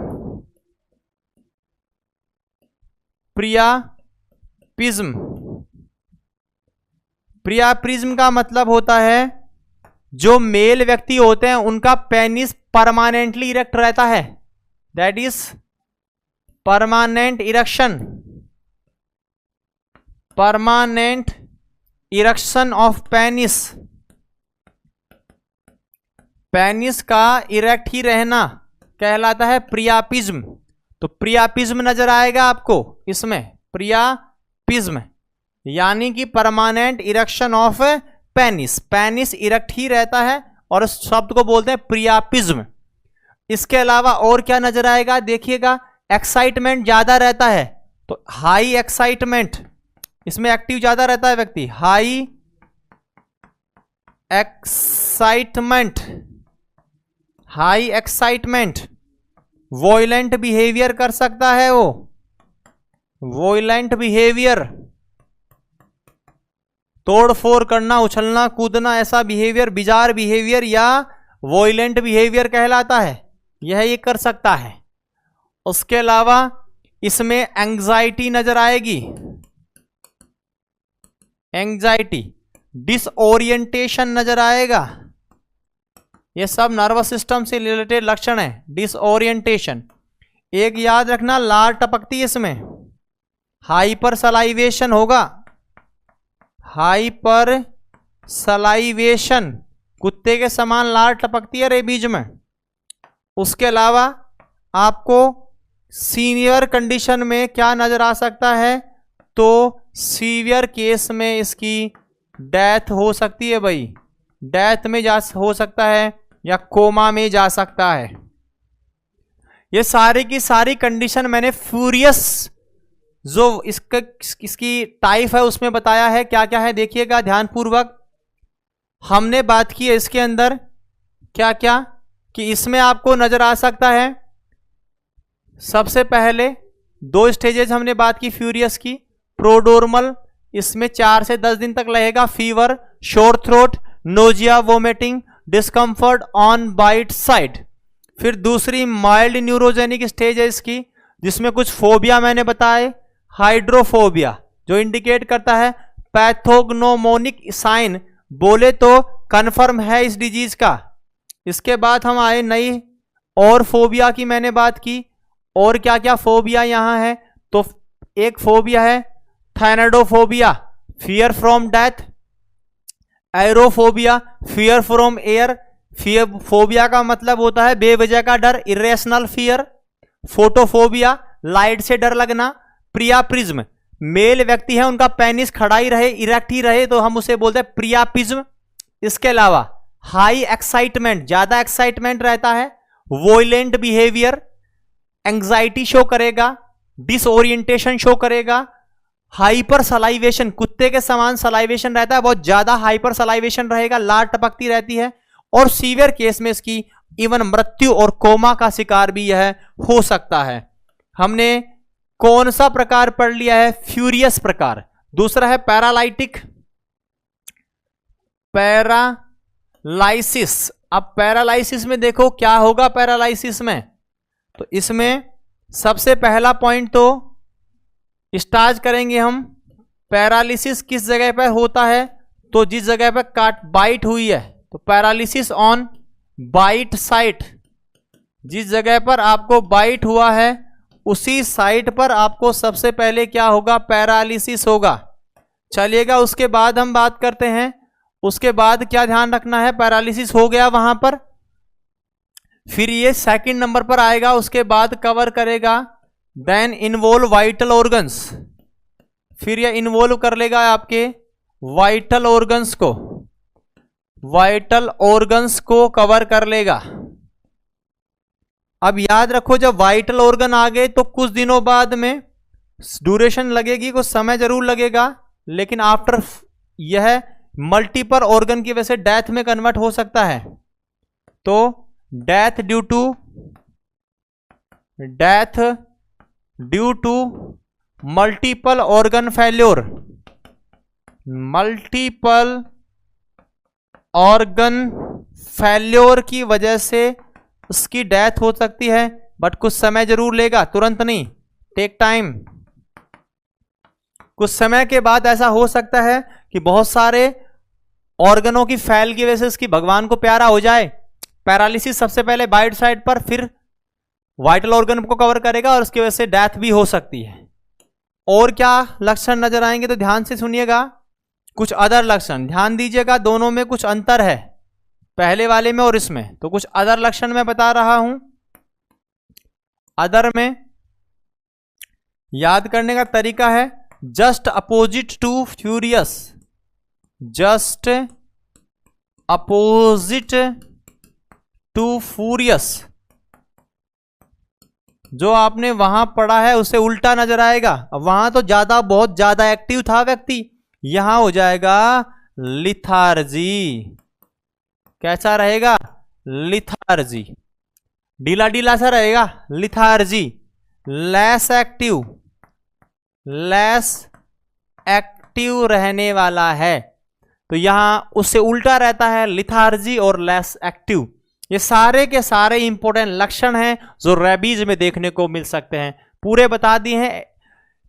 प्रियाप्रिज्म का मतलब होता है जो मेल व्यक्ति होते हैं उनका पेनिस परमानेंटली इरेक्ट रहता है, that is permanent erection. Permanent erection of penis. Penis का इरेक्ट ही रहना कहलाता है प्रियाप्रिज्म। तो प्रियाप्रिज्म नजर आएगा आपको इसमें, प्रियाप्रिज्म यानी कि permanent erection of penis. Penis erect ही रहता है और उस शब्द को बोलते हैं प्रियाप्रिज्म। इसके अलावा और क्या नजर आएगा, देखिएगा एक्साइटमेंट ज्यादा रहता है, तो हाई एक्साइटमेंट, इसमें एक्टिव ज्यादा रहता है व्यक्ति, high excitement. High excitement, violent behaviour कर सकता है वो, वॉयलेंट बिहेवियर, तोड़फोड़ करना, उछलना कूदना, ऐसा बिहेवियर बिजार बिहेवियर या वॉयलेंट बिहेवियर कहलाता है, यह ये कर सकता है। उसके अलावा इसमें एंजाइटी नजर आएगी, एंजाइटी, डिसओरिएंटेशन नजर आएगा, ये सब नर्वस सिस्टम से रिलेटेड लक्षण है। डिसओरिएंटेशन, एक याद रखना लार टपकती है इसमें, हाइपर सलाइवेशन होगा, हाइपर सलाइवेशन, कुत्ते के समान लार टपकती है रेबीज में। उसके अलावा आपको सीवियर कंडीशन में क्या नजर आ सकता है, तो सीवियर केस में इसकी डेथ हो सकती है भाई, डेथ में हो सकता है या कोमा में जा सकता है। ये सारी की सारी कंडीशन मैंने फ्यूरियस जो इसकी टाइप है उसमें बताया है क्या क्या है, देखिएगा ध्यानपूर्वक। हमने बात की है इसके अंदर क्या क्या, कि इसमें आपको नजर आ सकता है सबसे पहले दो स्टेजेस हमने बात की फ्यूरियस की। प्रोडोर्मल, इसमें 4 से 10 दिन तक लगेगा। Fever, sore throat, nausea, vomiting, discomfort on bite side. फिर दूसरी माइल्ड न्यूरोजेनिक स्टेज है इसकी, जिसमें कुछ फोबिया मैंने बताए। हाइड्रोफोबिया जो इंडिकेट करता है पैथोग्नोमोनिक साइन, बोले तो कंफर्म है इस डिजीज का। इसके बाद हम आए नई और फोबिया की मैंने बात की। और क्या क्या फोबिया यहां है, तो एक फोबिया है thanatophobia, fear from death. Aerophobia, fear from air. Fear phobia का मतलब होता है बेवजह का डर, इरेशनल फियर। फोटोफोबिया, लाइट से डर लगना। प्रियाप्रिज्म, मेल व्यक्ति है उनका पेनिस खड़ा ही रहे, इरेक्ट ही रहे, तो हम उसे बोलते हैं प्रियाप्रिज्म। इसके अलावा हाई एक्साइटमेंट, ज्यादा एक्साइटमेंट रहता है। वोलेंट बिहेवियर, एंग्जाइटी शो करेगा, डिसओरिएंटेशन शो करेगा। हाइपर सलाइवेशन, कुत्ते के समान सलाइवेशन रहता है, बहुत ज्यादा हाइपर सलाइवेशन रहेगा, लार टपकती रहती है। और सीवियर केस में इसकी इवन मृत्यु और कोमा का शिकार भी यह हो सकता है। हमने कौन सा प्रकार पढ़ लिया है, फ्यूरियस प्रकार। दूसरा है पैरालाइटिक, पैरालाइसिस। अब पैरालाइसिस में देखो क्या होगा पैरालाइसिस में, तो इसमें सबसे पहला पॉइंट तो स्टार्ट करेंगे हम। पैरालिसिस किस जगह पर होता है, तो जिस जगह पर बाइट हुई है, तो पैरालिसिस ऑन बाइट साइट। जिस जगह पर आपको बाइट हुआ है उसी साइट पर आपको सबसे पहले क्या होगा, पैरालिसिस होगा। चलिएगा उसके बाद हम बात करते हैं, उसके बाद क्या ध्यान रखना है। पैरालिसिस हो गया वहां पर, फिर ये सेकंड नंबर पर आएगा, उसके बाद कवर करेगा देन इन्वॉल्व वाइटल ऑर्गन्स। फिर ये इन्वॉल्व कर लेगा आपके वाइटल ऑर्गन्स को, वाइटल ऑर्गन्स को कवर कर लेगा। अब याद रखो जब वाइटल ऑर्गन आ गए तो कुछ दिनों बाद में ड्यूरेशन लगेगी, कुछ समय जरूर लगेगा, लेकिन आफ्टर यह मल्टीपल ऑर्गन की वजह से डेथ में कन्वर्ट हो सकता है। तो death due to multiple organ failure, multiple organ failure की वजह से उसकी डेथ हो सकती है, बट कुछ समय जरूर लेगा, तुरंत नहीं, टेक टाइम। कुछ समय के बाद ऐसा हो सकता है कि बहुत सारे ऑर्गनों की फैल की वजह से उसकी भगवान को प्यारा हो जाए। पैरालिसिस सबसे पहले बाइट साइड पर, फिर वाइटल ऑर्गन को कवर करेगा और उसकी वजह से डेथ भी हो सकती है। और क्या लक्षण नजर आएंगे तो ध्यान से सुनिएगा। कुछ अदर लक्षण ध्यान दीजिएगा, दोनों में कुछ अंतर है, पहले वाले में और इसमें। तो कुछ अदर लक्षण मैं बता रहा हूं। अदर में याद करने का तरीका है just opposite to furious, just opposite to furious. जो आपने वहां पढ़ा है उसे उल्टा नजर आएगा। अब वहां तो ज्यादा, बहुत ज्यादा एक्टिव था व्यक्ति, यहां हो जाएगा लिथार्जी। कैसा रहेगा, लिथार्जी, ढीला ढीला सा रहेगा, लिथार्जी। लेस एक्टिव रहने वाला है, तो यहां उससे उल्टा रहता है, लिथार्जी और लेस एक्टिव। ये सारे के सारे इंपॉर्टेंट लक्षण हैं जो रेबीज में देखने को मिल सकते हैं। पूरे बता दिए हैं,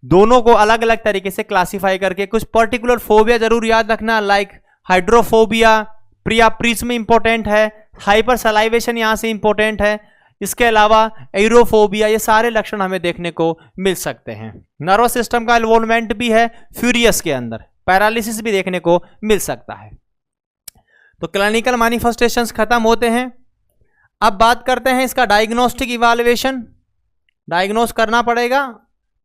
दोनों को अलग अलग तरीके से क्लासिफाई करके। कुछ पर्टिकुलर फोबिया जरूर याद रखना, लाइक हाइड्रोफोबिया, प्रियाप्रिज्म इंपॉर्टेंट है, हाइपर सलाइवेशन यहां से इंपॉर्टेंट है। इसके अलावा एरोफोबिया, ये सारे लक्षण हमें देखने को मिल सकते हैं। नर्वस सिस्टम का इन्वॉल्वमेंट भी है फ्यूरियस के अंदर, पैरालिसिस भी देखने को मिल सकता है। तो क्लिनिकल मैनिफेस्टेशंस खत्म होते हैं। अब बात करते हैं इसका डायग्नोस्टिक इवैल्यूएशन। डायग्नोस करना पड़ेगा,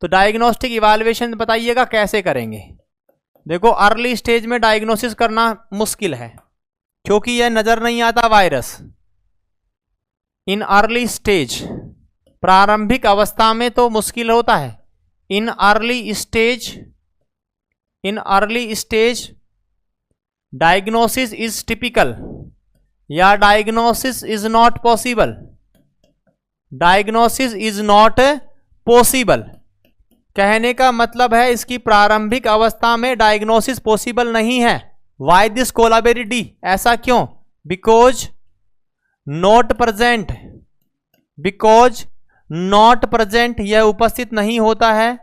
तो डायग्नोस्टिक इवैल्यूएशन बताइएगा कैसे करेंगे। देखो अर्ली स्टेज में डायग्नोसिस करना मुश्किल है क्योंकि यह नजर नहीं आता वायरस। इन अर्ली स्टेज, प्रारंभिक अवस्था में तो मुश्किल होता है। In early stage diagnosis is typical या diagnosis is not possible. Diagnosis is not possible, कहने का मतलब है इसकी प्रारंभिक अवस्था में डायग्नोसिस पॉसिबल नहीं है। वाई दिस कोलाबेरिटी, ऐसा क्यों? Because not present, because not present, यह उपस्थित नहीं होता है,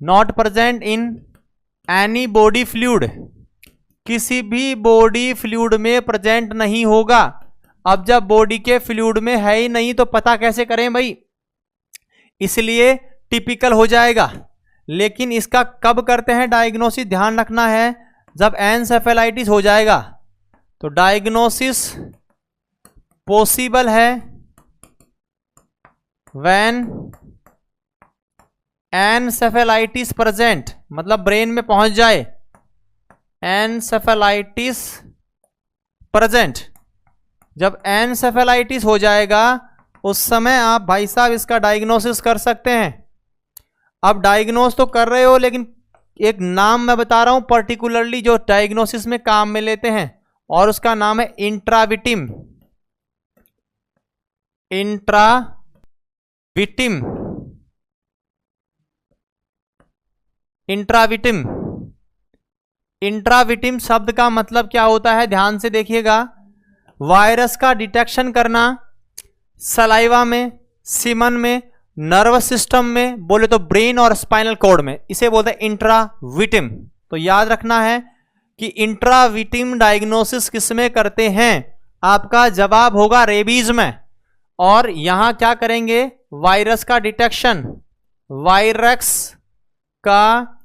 not present in any body fluid, किसी भी बॉडी फ्लूइड में प्रेजेंट नहीं होगा। अब जब बॉडी के फ्लूइड में है ही नहीं तो पता कैसे करें भाई, इसलिए टिपिकल हो जाएगा। लेकिन इसका कब करते हैं डायग्नोसिस, ध्यान रखना है, जब एनसेफेलाइटिस हो जाएगा तो डायग्नोसिस पॉसिबल है व्हेन एनसेफेलाइटिस प्रेजेंट, मतलब ब्रेन में पहुंच जाए, एनसेफेलाइटिस प्रेजेंट। जब एनसेफेलाइटिस हो जाएगा उस समय आप भाई साहब इसका डायग्नोसिस कर सकते हैं। अब डायग्नोस तो कर रहे हो, लेकिन एक नाम मैं बता रहा हूं पर्टिकुलरली जो डायग्नोसिस में काम में लेते हैं, और उसका नाम है इंट्राविटिम, इंट्राविटिम, इंट्राविटिम। इंट्राविटिम शब्द का मतलब क्या होता है, ध्यान से देखिएगा। वायरस का डिटेक्शन करना सलाइवा में, सीमन में, नर्वस सिस्टम में, बोले तो ब्रेन और स्पाइनल कॉर्ड में, इसे बोलते हैं इंट्राविटिम। तो याद रखना है कि इंट्राविटिम डायग्नोसिस किसमें करते हैं, आपका जवाब होगा रेबीज में। और यहां क्या करेंगे, वायरस का डिटेक्शन, वायरस का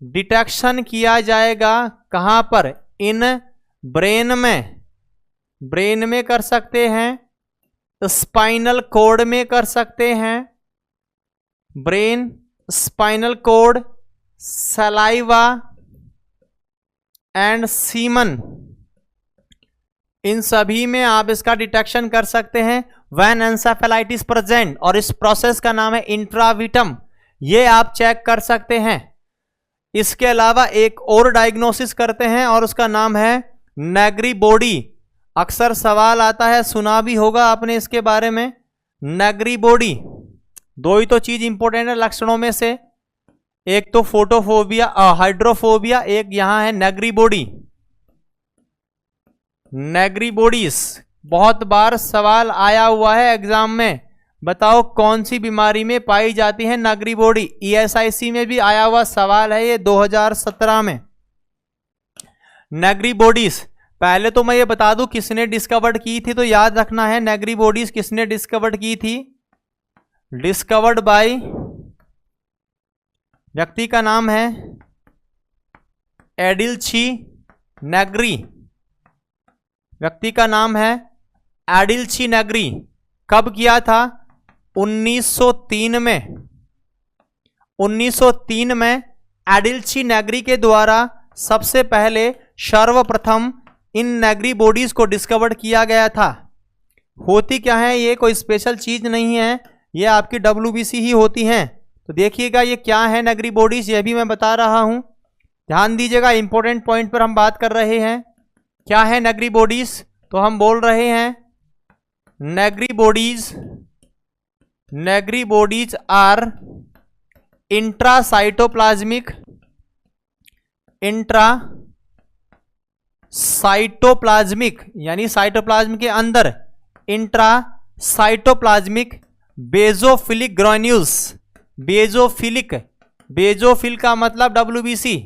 डिटेक्शन किया जाएगा कहां पर, इन ब्रेन में, ब्रेन में कर सकते हैं, स्पाइनल कॉर्ड में कर सकते हैं, brain, spinal cord, saliva and semen, इन सभी में आप इसका डिटेक्शन कर सकते हैं व्हेन एन्सेफेलाइटिस प्रेजेंट, और इस प्रोसेस का नाम है इंट्राविटम। ये आप चेक कर सकते हैं। इसके अलावा एक और डायग्नोसिस करते हैं और उसका नाम है नेग्री बॉडी। अक्सर सवाल आता है, सुना भी होगा आपने इसके बारे में, नेग्री बॉडी। दो ही तो चीज इंपॉर्टेंट है लक्षणों में से, एक तो फोटोफोबिया, हाइड्रोफोबिया, एक यहां है नेग्री बॉडी। नेग्री बॉडीज बहुत बार सवाल आया हुआ है एग्जाम में, बताओ कौन सी बीमारी में पाई जाती है नेग्री बॉडी। ESIC में भी आया हुआ सवाल है ये 2017 में। नेग्री बॉडीज, पहले तो मैं ये बता दूं किसने डिस्कवर्ड की थी, तो याद रखना है नेग्री बॉडीज किसने डिस्कवर्ड की थी, डिस्कवर्ड बाय, व्यक्ति का नाम है एडिल्ची नेग्री, व्यक्ति का नाम है एडिल्ची नेग्री। कब किया था, 1903 में। 1903 में एडिल्ची नेग्री के द्वारा सबसे पहले सर्वप्रथम इन नेग्री बॉडीज को डिस्कवर्ड किया गया था। होती क्या है, ये कोई स्पेशल चीज नहीं है, ये आपकी WBC ही होती हैं। तो देखिएगा ये क्या है नेग्री बॉडीज, ये भी मैं बता रहा हूं, ध्यान दीजिएगा, इंपॉर्टेंट पॉइंट पर हम बात कर रहे हैं। क्या है नेग्री बॉडीज, तो हम बोल रहे हैं Negri bodies, Negri bodies are intracytoplasmic, intracytoplasmic यानी साइटोप्लाज्म के अंदर, intracytoplasmic basophilic granules, basophilic, basophil का मतलब WBC,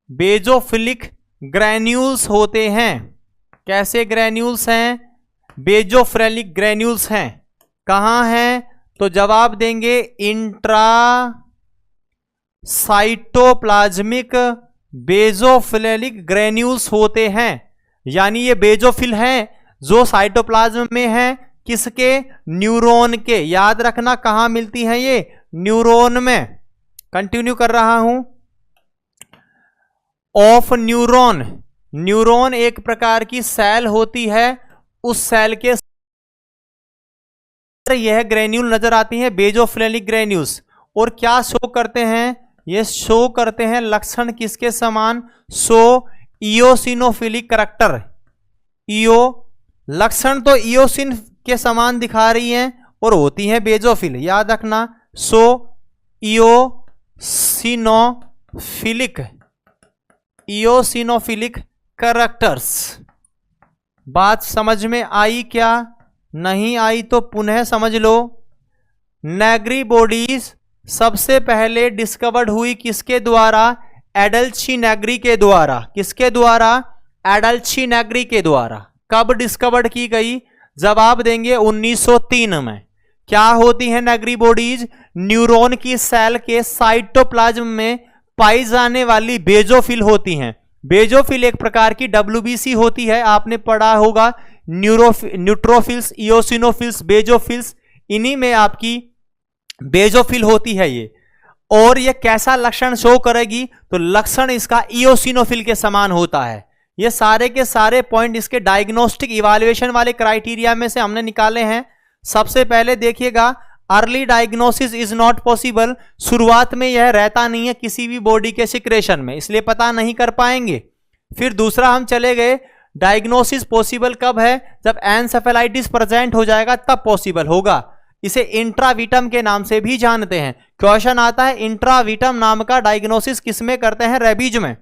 बेजोफिलिक ग्रैन्यूल्स होते हैं। कैसे ग्रैन्यूल्स हैं, बेजोफिलिक ग्रैन्यूल्स हैं। कहां हैं, तो जवाब देंगे इंट्रासाइटोप्लाज्मिक बेजोफिलिक ग्रैन्यूल्स होते हैं। यानी ये बेजोफिल हैं जो साइटोप्लाज्म में हैं, किसके, न्यूरॉन के। याद रखना कहां मिलती हैं ये, न्यूरॉन में। कंटिन्यू कर रहा हूं, ऑफ न्यूरॉन, न्यूरॉन एक प्रकार की सेल होती है, उस सेल के यह ग्रैन्यूल नजर आती है, बेजोफिलिक ग्रैन्यूल्स। और क्या शो करते हैं, ये शो करते हैं लक्षण किसके समान, इयोसिनोफिलिक करैक्टर। लक्षण तो इयोसिन के समान दिखा रही हैं और होती है बेजोफिल। याद रखना, इयोसिनोफिलिक इयोसिनोफिलिक कैरेक्टर्स। बात समझ में आई क्या? नहीं आई तो पुनः समझ लो। नेग्री बॉडीज सबसे पहले डिस्कवर्ड हुई किसके द्वारा? एडल्ची नेग्री के द्वारा। किसके द्वारा? एडल्ची नेग्री के द्वारा। कब डिस्कवर्ड की गई? जवाब देंगे 1903 में। क्या होती है नेग्री बॉडीज? न्यूरॉन की सेल के साइटोप्लाज्म में पाई जाने वाली बेजोफिल होती हैं। बेजोफिल एक प्रकार की WBC होती है, आपने पढ़ा होगा। न्यूट्रोफिल्स, इयोसिनोफिल्स, बेजोफिल्स, इन्हीं में आपकी बेजोफिल होती है ये। और ये कैसा लक्षण शो करेगी? तो लक्षण इसका इयोसिनोफिल के समान होता है। ये सारे के सारे पॉइंट इसके डायग्नोस्टिक इवैल्यूएशन वाले क्राइटेरिया में से हमने निकाले हैं। सबसे पहले देखिएगा, early diagnosis is not possible. शुरुआत में यह रहता नहीं है किसी भी बॉडी के सिक्रेशन में, इसलिए पता नहीं कर पाएंगे। फिर दूसरा हम चले गए, डायग्नोसिस पॉसिबल कब है? जब एन्सेफेलाइटिस प्रेजेंट हो जाएगा तब पॉसिबल होगा। इसे इंट्राविटम के नाम से भी जानते हैं। क्वेश्चन आता है इंट्राविटम नाम का डायग्नोसिस किसमें करते हैं? रेबीज में।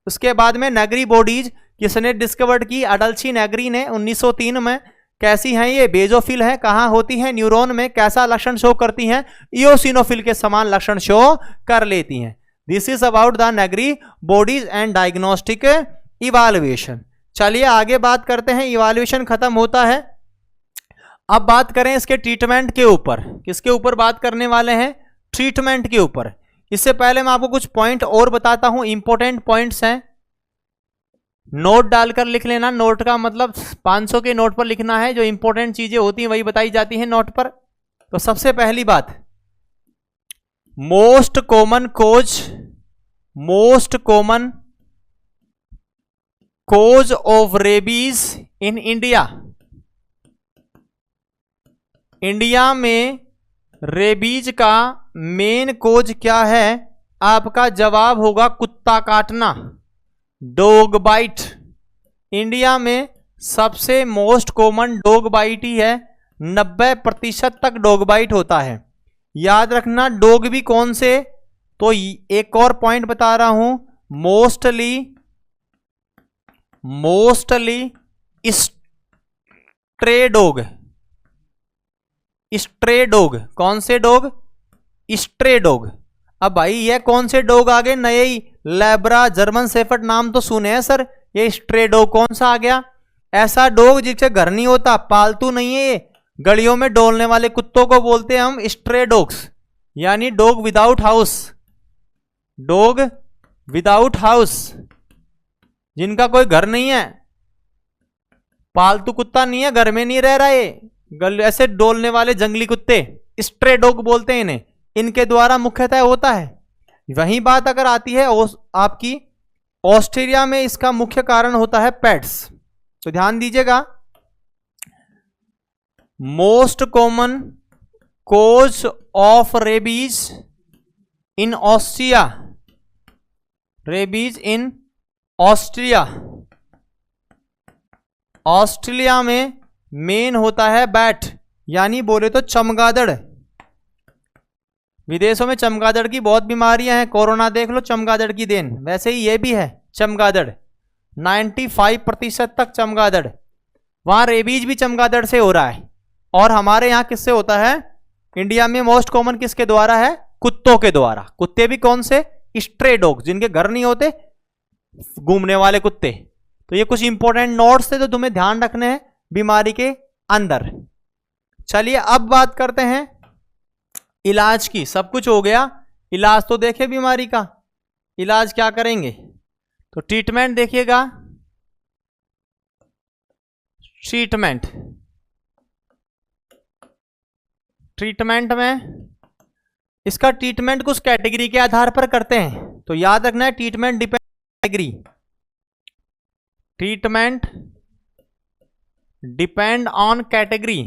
उसके बाद में नेग्री बॉडीज किसने डिस्कवर्ड की? एडल्ची नेग्री ने 1903 में। कैसी हैं ये? बेजोफिल है। कहां होती है? न्यूरॉन में। कैसा लक्षण शो करती हैं? इयोसिनोफिल के समान लक्षण शो कर लेती हैं। This is about the Negri bodies and diagnostic evaluation. चलिए आगे बात करते हैं। इवैल्यूएशन खत्म होता है। अब बात करें इसके ट्रीटमेंट के ऊपर। किसके ऊपर बात करने वाले हैं? ट्रीटमेंट के ऊपर। इससे पहले मैं आपको कुछ पॉइंट और बताता हूं, इंपॉर्टेंट पॉइंट्स हैं। नोट डालकर लिख लेना। नोट का मतलब 500 के नोट पर लिखना है। जो इंपॉर्टेंट चीजें होती हैं वही बताई जाती हैं नोट पर। तो सबसे पहली बात, most common cause of rabies in India. India में रेबीज का मेन कोज क्या है? आपका जवाब होगा कुत्ता काटना, डॉग बाइट। इंडिया में सबसे मोस्ट कॉमन डॉग बाइट ही है। 90% तक डॉग बाइट होता है। याद रखना डॉग भी कौन से? तो एक और पॉइंट बता रहा हूं, मोस्टली स्ट्रे डॉग। कौन से डॉग? Stray dog. अब भाई ये कौन से डॉग आ गए नए ही? लैब्रा, जर्मन शेफर्ड नाम तो सुने हैं सर। ये स्ट्रे डॉग कौन सा आ गया? ऐसा डॉग जिससे घर नहीं होता, पालतू नहीं है ये। गलियों में डोलने वाले कुत्तों को बोलते हैं हम स्ट्रे डॉग्स, यानी डॉग विदाउट हाउस, जिनका कोई घर नहीं है, पालतू कुत्ता नहीं है, घर में नहीं रह रहा है, ऐसे डोलने वाले जंगली कुत्ते स्ट्रे डॉग बोलते हैं इन्हें। इनके द्वारा मुख्यतः होता है। वही बात अगर आती है आपकी ऑस्ट्रेलिया में, इसका मुख्य कारण होता है पेट्स। तो ध्यान दीजिएगा, most common cause of rabies in Austria. Rabies in Australia में मेन होता है बैट, यानी बोले तो चमगादड़। विदेशों में चमगादड़ की बहुत बीमारियां हैं। कोरोना देख लो, चमगादड़ की देन। वैसे ही ये भी है चमगादड़। 95% तक चमगादड़। वहां रेबीज भी चमगादड़ से हो रहा है। और हमारे यहाँ किससे होता है? इंडिया में मोस्ट कॉमन किसके द्वारा है? कुत्तों के द्वारा। कुत्ते भी कौन से? स्ट्रे डॉग, जिनके घर नहीं होते, घूमने वाले कुत्ते। तो ये कुछ इंपॉर्टेंट नोट्स थे जो तुम्हें ध्यान रखने हैं बीमारी के अंदर। चलिए अब बात करते हैं इलाज की। सब कुछ हो गया, इलाज तो देखे बीमारी का। इलाज क्या करेंगे? तो ट्रीटमेंट देखिएगा। ट्रीटमेंट में इसका ट्रीटमेंट कुछ कैटेगरी के आधार पर करते हैं। तो याद रखना है, treatment depend category. Treatment depend on category.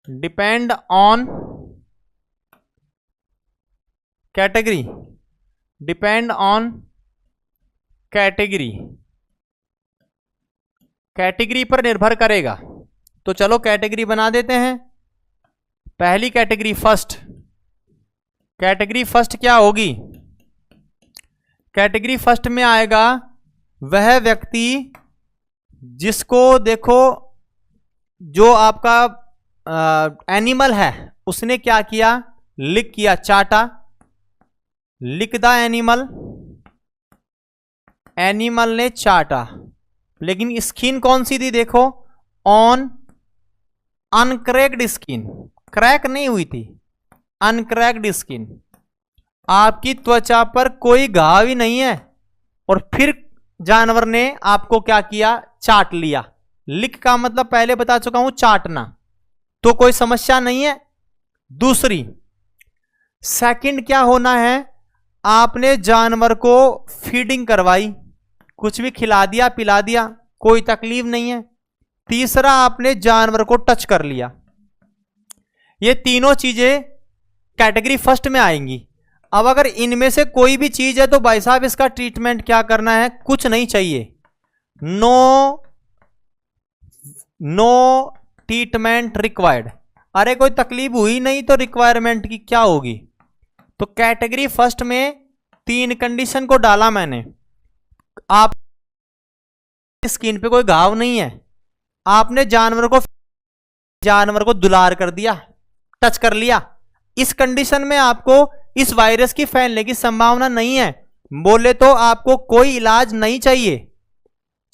Depend on category. Depend on category. Category पर निर्भर करेगा। तो चलो कैटेगरी बना देते हैं। पहली कैटेगरी फर्स्ट, कैटेगरी फर्स्ट क्या होगी? कैटेगरी फर्स्ट में आएगा वह व्यक्ति जिसको देखो, जो आपका एनिमल है उसने क्या किया, लिक किया, चाटा, लिक द एनिमल, एनिमल ने चाटा, लेकिन स्किन कौन सी थी देखो, ऑन अनक्रैक्ड स्किन, क्रैक नहीं हुई थी, अनक्रैक्ड स्किन, आपकी त्वचा पर कोई घाव ही नहीं है और फिर जानवर ने आपको क्या किया, चाट लिया। लिक का मतलब पहले बता चुका हूं, चाटना, तो कोई समस्या नहीं है। दूसरी, सेकंड क्या होना है, आपने जानवर को फीडिंग करवाई, कुछ भी खिला दिया पिला दिया, कोई तकलीफ नहीं है। तीसरा, आपने जानवर को टच कर लिया। ये तीनों चीजें कैटेगरी फर्स्ट में आएंगी। अब अगर इनमें से कोई भी चीज है तो भाई साहब इसका ट्रीटमेंट क्या करना है, कुछ नहीं चाहिए, नो ट्रीटमेंट रिक्वायर्ड। अरे कोई तकलीफ हुई नहीं तो रिक्वायरमेंट की क्या होगी? तो कैटेगरी फर्स्ट में 3 कंडीशन को डाला मैंने। आप स्किन पे कोई घाव नहीं है, आपने जानवर को दुलार कर दिया, टच कर लिया, इस कंडीशन में आपको इस वायरस की फैलने की संभावना नहीं है, बोले तो आपको कोई इलाज नहीं चाहिए।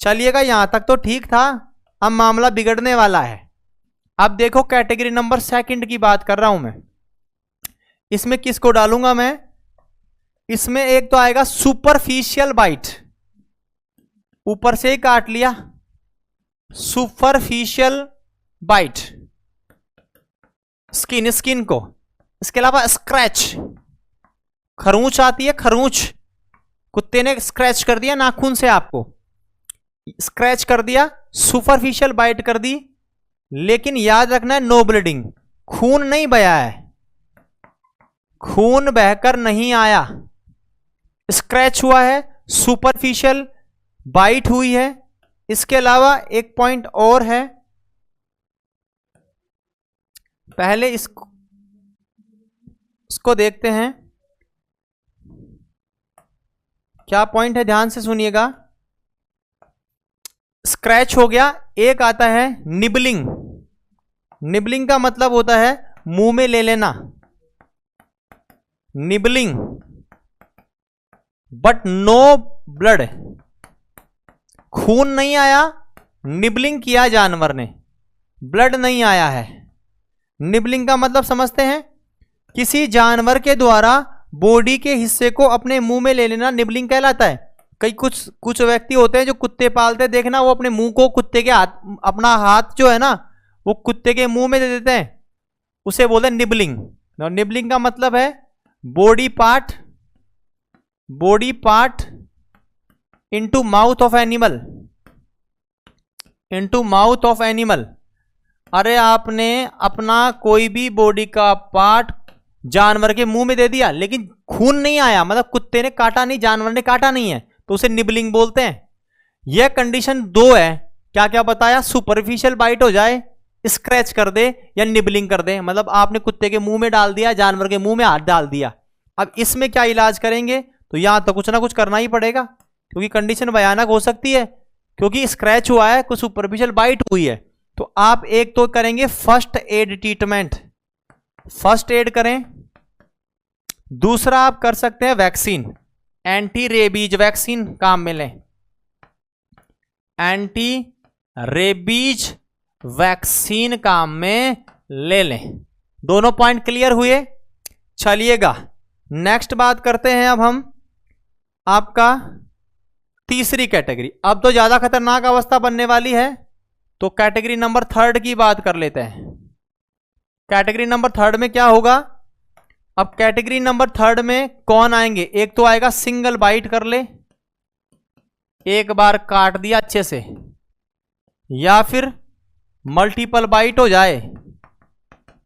चलिएगा, यहां तक तो ठीक था, अब मामला बिगड़ने वाला है। अब देखो कैटेगरी नंबर सेकंड की बात कर रहा हूं मैं। इसमें किसको डालूंगा मैं? इसमें एक तो आएगा सुपरफिशियल बाइट, ऊपर से ही काट लिया, सुपरफिशियल बाइट स्किन को। इसके अलावा स्क्रैच, खरोंच आती है, खरोंच, कुत्ते ने स्क्रैच कर दिया नाखून से, आपको स्क्रैच कर दिया, सुपरफिशियल बाइट कर दी, लेकिन याद रखना है नो ब्लीडिंग, खून नहीं बहा है, खून बहकर नहीं आया, स्क्रैच हुआ है, सुपरफिशियल बाइट हुई है। इसके अलावा एक पॉइंट और है, पहले इसको देखते हैं क्या पॉइंट है, ध्यान से सुनिएगा। स्क्रैच हो गया, एक आता है निबलिंग। निबलिंग का मतलब होता है मुंह में ले लेना, निबलिंग, बट नो ब्लड, खून नहीं आया, निबलिंग किया जानवर ने, ब्लड नहीं आया है। निबलिंग का मतलब समझते हैं, किसी जानवर के द्वारा बॉडी के हिस्से को अपने मुंह में ले लेना निबलिंग कहलाता है। कई कुछ व्यक्ति होते हैं जो कुत्ते पालते हैं, देखना वो अपने मुंह को कुत्ते के हाथ, अपना हाथ जो है ना वो कुत्ते के मुंह में दे देते हैं, उसे बोलते हैं निबलिंग। और निबलिंग का मतलब है body part into mouth of animal, into mouth of animal. अरे आपने अपना कोई भी बॉडी का पार्ट जानवर के मुंह में दे दिया, लेकिन खून नहीं आया, मतलब कुत्ते ने काटा नहीं, जानवर ने काटा नहीं है, तो उसे निबलिंग बोलते हैं। यह कंडीशन 2 है। क्या क्या बताया? सुपरफिशियल बाइट हो जाए, स्क्रैच कर दे, या निबलिंग कर दे, मतलब आपने कुत्ते के मुंह में डाल दिया, जानवर के मुंह में हाथ डाल दिया। अब इसमें क्या इलाज करेंगे? तो यहां तो कुछ ना कुछ करना ही पड़ेगा, क्योंकि कंडीशन भयानक हो सकती है, क्योंकि स्क्रैच हुआ है, कुछ सुपरफिशियल बाइट हुई है। तो आप एक तो करेंगे first aid treatment, first aid करें। दूसरा आप कर सकते हैं वैक्सीन, एंटी रेबीज वैक्सीन काम में लें, एंटी रेबीज वैक्सीन काम में ले लें। दोनों पॉइंट क्लियर हुए? चलिएगा नेक्स्ट बात करते हैं अब हम आपका तीसरी कैटेगरी। अब तो ज्यादा खतरनाक अवस्था बनने वाली है, तो कैटेगरी नंबर 3 की बात कर लेते हैं। कैटेगरी नंबर 3 में क्या होगा? अब कैटेगरी नंबर 3 में कौन आएंगे? एक तो आएगा सिंगल बाइट कर ले, एक बार काट दिया अच्छे से, या फिर मल्टीपल बाइट हो जाए,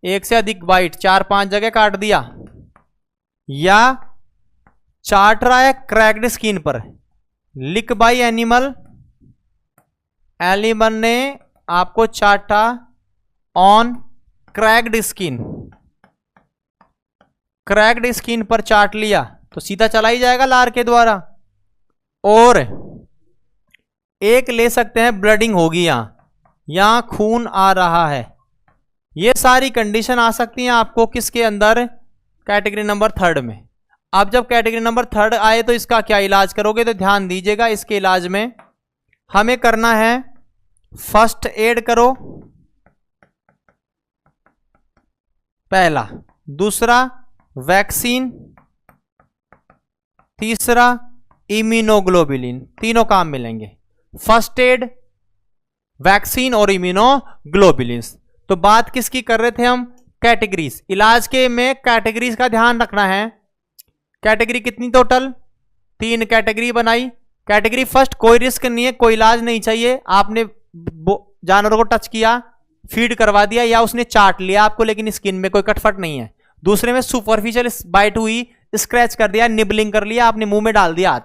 एक से अधिक बाइट, 4-5 जगह काट दिया, या चाट रहा है क्रैक्ड स्किन पर, लिक बाई एनिमल, एनिमल ने आपको चाटा on cracked skin, cracked skin पर चाट लिया तो सीधा चला ही जाएगा लार के द्वारा। और एक ले सकते हैं ब्लडिंग होगी, यहां खून आ रहा है। ये सारी कंडीशन आ सकती हैं आपको किसके अंदर, कैटेगरी नंबर 3 में। अब जब कैटेगरी नंबर 3 आए तो इसका क्या इलाज करोगे, तो ध्यान दीजिएगा इसके इलाज में हमें करना है फर्स्ट एड करो पहला, दूसरा वैक्सीन, तीसरा इम्यूनोग्लोबुलिन, तीनों काम मिलेंगे, फर्स्ट एड, वैक्सीन और इम्यूनोग्लोबुलिन। तो बात किसकी कर रहे थे हम, कैटेगरीज। इलाज के में कैटेगरीज का ध्यान रखना है। कैटेगरी कितनी टोटल, 3 कैटेगरी बनाई। कैटेगरी फर्स्ट, कोई रिस्क नहीं है, कोई इलाज नहीं चाहिए, आपने जानवरों को टच किया, फीड करवा दिया या उसने चाट लिया आपको, लेकिन स्किन में कोई कटफट नहीं है। दूसरे में सुपरफिशियल बाइट हुई, स्क्रैच कर दिया, निबलिंग कर लिया, आपने मुंह में डाल दिया हाथ,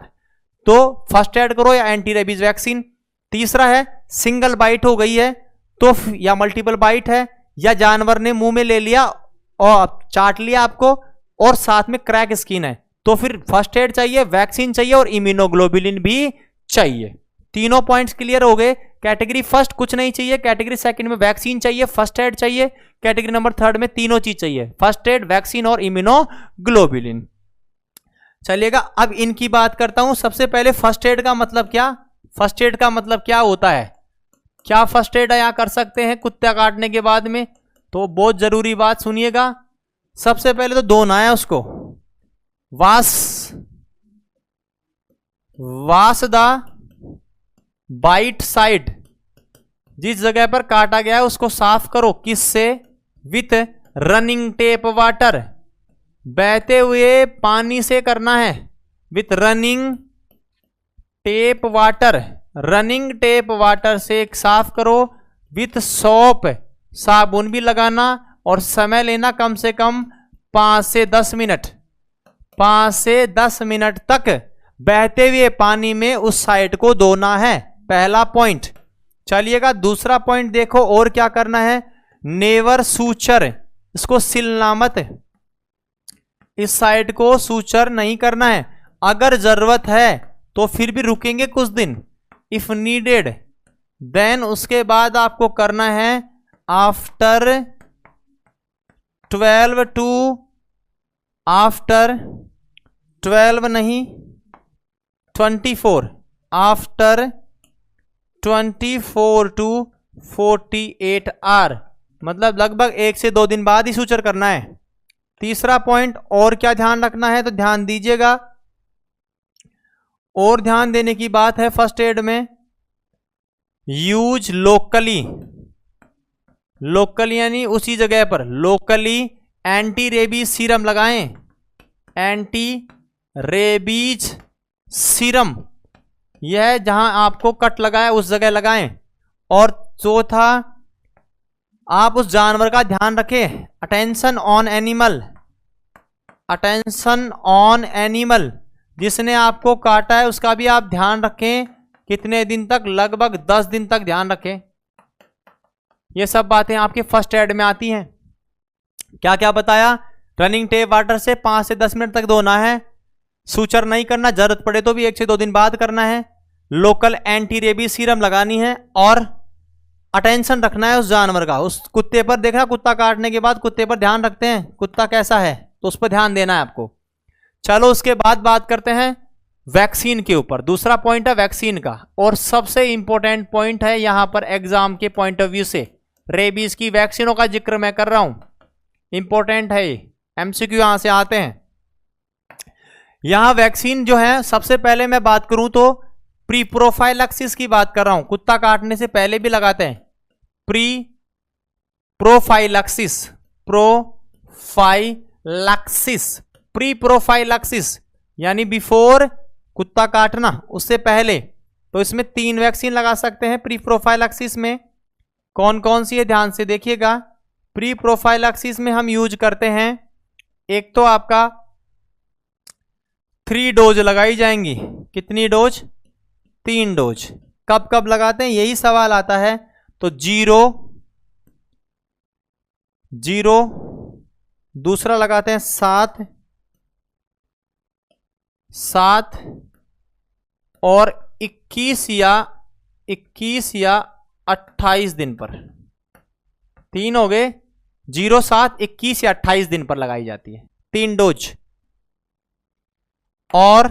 तो फर्स्ट एड करो या एंटी रेबीज वैक्सीन। तीसरा है सिंगल बाइट हो गई है तो, या मल्टीपल बाइट है, या जानवर ने मुंह में ले लिया और चाट लिया आपको और साथ में क्रैक स्किन है, तो फिर फर्स्ट एड चाहिए, वैक्सीन चाहिए और इम्यूनोग्लोबुलिन भी चाहिए। तीनों पॉइंट्स क्लियर हो गए। कैटेगरी फर्स्ट कुछ नहीं चाहिए, कैटेगरी सेकंड में वैक्सीन चाहिए, फर्स्ट एड चाहिए, कैटेगरी नंबर 3 में तीनों चीज चाहिए, फर्स्ट एड, वैक्सीन और इम्यूनोग्लोबुलिन। चलिएगा अब इनकी बात करता हूं। सबसे पहले फर्स्ट एड का मतलब क्या, फर्स्ट एड का मतलब क्या होता है, क्या फर्स्ट एड यहां कर सकते हैं कुत्ता काटने के बाद में, तो बहुत जरूरी बात सुनिएगा। सबसे पहले तो धोना है उसको, वाश द बाइट साइड, जिस जगह पर काटा गया है उसको साफ करो, किससे, विथ रनिंग टेप वाटर, बहते हुए पानी से करना है, with running tape water, running tape water से साफ करो, विथ सोप, साबुन भी लगाना और समय लेना कम से कम 5 से 10 मिनट, 5 से 10 मिनट तक बहते हुए पानी में उस साइड को धोना है, पहला पॉइंट। चलिएगा दूसरा पॉइंट देखो और क्या करना है, नेवर सूचर, इसको सिलना मत, इस साइड को सूचर नहीं करना है, अगर जरूरत है तो फिर भी रुकेंगे कुछ दिन, इफ नीडेड देन, उसके बाद आपको करना है आफ्टर 12 नहीं 24, आफ्टर 24 to 48 आवर, मतलब लगभग 1 से 2 दिन बाद ही सूचर करना है। तीसरा पॉइंट और क्या ध्यान रखना है, तो ध्यान दीजिएगा, और ध्यान देने की बात है फर्स्ट एड में, यूज लोकली, लोकल यानी उसी जगह पर, लोकली एंटी रेबीज सीरम लगाएं, एंटी रेबीज सीरम, यह जहां आपको कट लगा है उस जगह लगाएं। और चौथा, आप उस जानवर का ध्यान रखें, attention on animal, attention on animal, जिसने आपको काटा है उसका भी आप ध्यान रखें, कितने दिन तक, लगभग 10 दिन तक ध्यान रखें। ये सब बातें आपके फर्स्ट एड में आती हैं। क्या क्या बताया, रनिंग टेप वाटर से 5 से 10 मिनट तक धोना है, सूचर नहीं करना, जरूरत पड़े तो भी 1 से 2 दिन बाद करना है, लोकल एंटी रेबीज सीरम लगानी है और अटेंशन रखना है उस जानवर का, उस कुत्ते पर। देखना कुत्ता काटने के बाद कुत्ते पर ध्यान रखते हैं, कुत्ता कैसा है, तो उस पर ध्यान देना है आपको। चलो उसके बाद बात करते हैं वैक्सीन के ऊपर। दूसरा पॉइंट है वैक्सीन का, और सबसे इंपॉर्टेंट पॉइंट है यहां पर एग्जाम के पॉइंट ऑफ व्यू से, रेबीज की वैक्सीनों का जिक्र मैं कर रहा हूं, इंपॉर्टेंट है ये, एमसीक्यू यहां से आते हैं। यहां वैक्सीन जो है, सबसे पहले मैं बात करूं तो प्री प्रोफाइलैक्सिस की बात कर रहा हूं, कुत्ता काटने से पहले भी लगाते हैं, pre prophylaxis, prophylaxis, pre prophylaxis यानी बिफोर कुत्ता काटना, उससे पहले। तो इसमें 3 वैक्सीन लगा सकते हैं प्री प्रोफाइलैक्सिस में। कौन कौन सी है ध्यान से देखिएगा। प्री प्रोफाइलैक्सिस में हम यूज करते हैं, एक तो आपका 3 डोज लगाई जाएंगी, कितनी डोज, 3 डोज। कब कब लगाते हैं यही सवाल आता है, तो 0, दूसरा लगाते हैं 7 और 21 या 28 दिन पर। 3 हो गए, 0, 7, 21 या 28 दिन पर लगाई जाती है 3 डोज। और